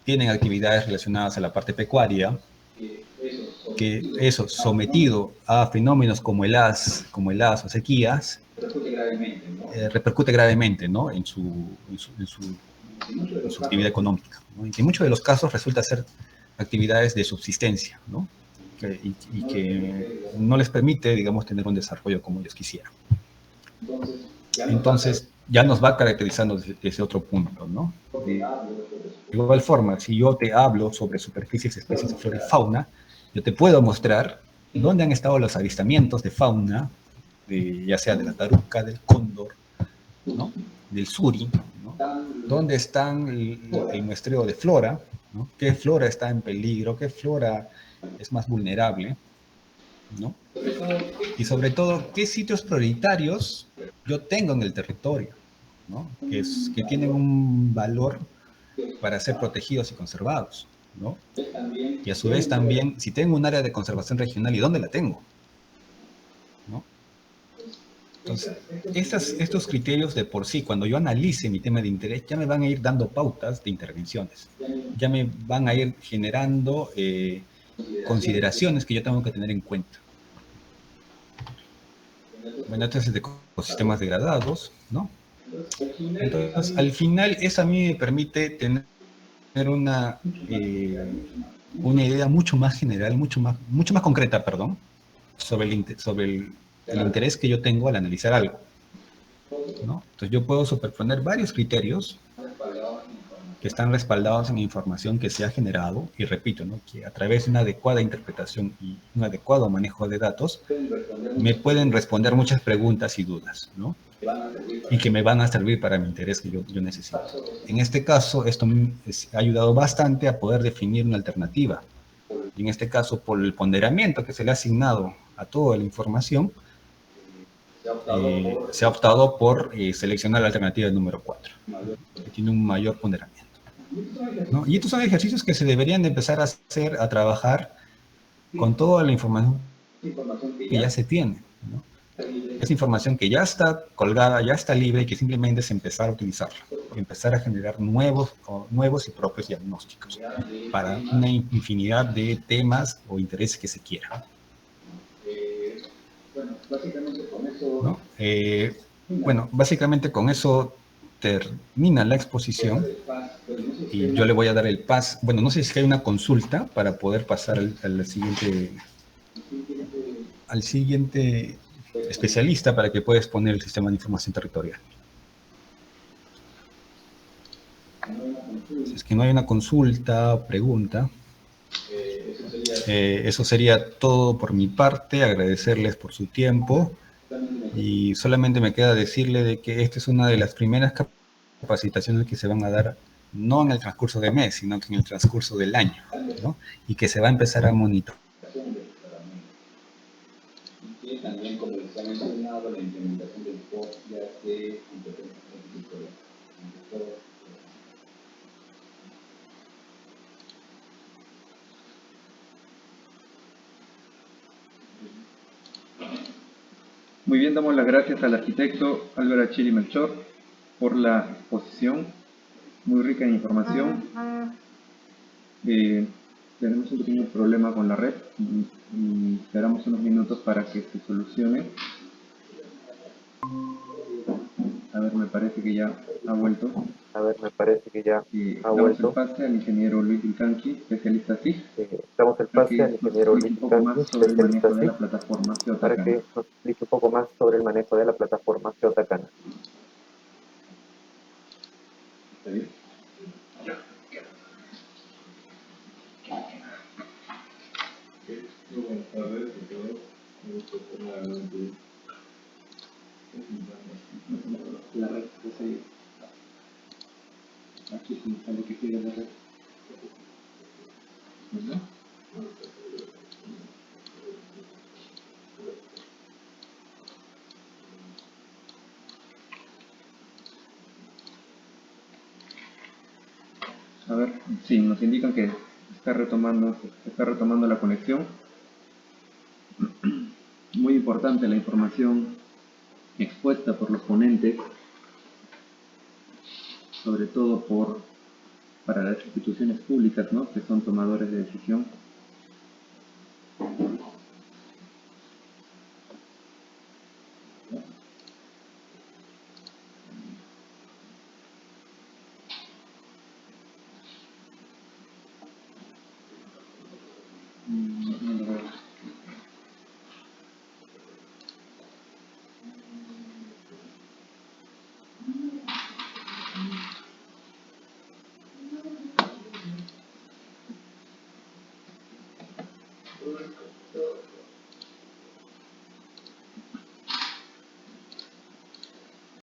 A: tienen actividades relacionadas a la parte pecuaria, que eso, sometido a fenómenos como heladas o sequías, repercute gravemente, ¿no? en su actividad económica, ¿no? Y que en muchos de los casos resulta ser actividades de subsistencia, ¿no? Y que no les permite, digamos, tener un desarrollo como ellos quisieran. Entonces, ya nos va caracterizando desde otro punto, ¿no? De igual forma, si yo te hablo sobre superficies, especies de flora y fauna, yo te puedo mostrar dónde han estado los avistamientos de fauna, ya sea de la taruca, del cóndor, ¿no? Del suri, ¿no? Dónde están el muestreo de flora, ¿no? ¿Qué flora está en peligro? ¿Qué flora es más vulnerable? ¿No? Y sobre todo, ¿qué sitios prioritarios yo tengo en el territorio? ¿No? Que tienen un valor para ser protegidos y conservados, ¿no? Y a su vez también, si tengo un área de conservación regional, ¿y dónde la tengo? ¿No? Entonces, estos criterios de por sí, cuando yo analice mi tema de interés, ya me van a ir dando pautas de intervenciones, ya me van a ir generando consideraciones que yo tengo que tener en cuenta. Bueno, esto es de ecosistemas degradados, ¿no? Entonces, al final, eso a mí me permite tener una idea mucho más general, mucho más concreta, perdón, sobre el interés que yo tengo al analizar algo, ¿no? Entonces, yo puedo superponer varios criterios que están respaldados en información que se ha generado, y repito, ¿no? Que a través de una adecuada interpretación y un adecuado manejo de datos, me pueden responder muchas preguntas y dudas, ¿no? Y que me van a servir para mi interés que yo necesito. En este caso, esto me ha ayudado bastante a poder definir una alternativa. Y en este caso, por el ponderamiento que se le ha asignado a toda la información, se ha optado por seleccionar la alternativa número 4, que tiene un mayor ponderamiento, ¿no? Y estos son ejercicios que se deberían de empezar a hacer, a trabajar con toda la información que ya se tiene, ¿no? Es información que ya está colgada, ya está libre y que simplemente es empezar a utilizarla, empezar a generar nuevos y propios diagnósticos para una infinidad de temas o intereses que se quieran. ¿No? Bueno, básicamente con eso termina la exposición y yo le voy a dar el paso. Bueno, no sé si hay una consulta para poder pasar al siguiente especialista para que pueda exponer el sistema de información territorial. Si es que no hay una consulta o pregunta, eso sería todo por mi parte. Agradecerles por su tiempo y solamente me queda decirle de que esta es una de las primeras capacitaciones que se van a dar no en el transcurso de mes, sino que en el transcurso del año, ¿no? Y que se va a empezar a monitorear.
E: Y también, como les ha mencionado, la implementación del podcast de competencias territoriales.
B: Muy bien, damos las gracias al arquitecto Álvaro Achiri Melchor por la exposición, muy rica en información. Tenemos un pequeño problema con la red y esperamos unos minutos para que se solucione. A ver, me parece que ya ha vuelto. Damos el pase al ingeniero Luis Vilcanqui, especialista TIC, para que nos explique un poco más sobre el manejo de la plataforma Geotacana. ¿Está bien?
E: Buenas tardes a todos. Me gusta nuevamente la red que se aquí es donde sale que quiere la red. ¿Verdad?
B: A ver, sí, nos indican que está retomando la conexión. importante la información expuesta por los ponentes, sobre todo para las instituciones públicas, ¿no?, que son tomadores de decisión.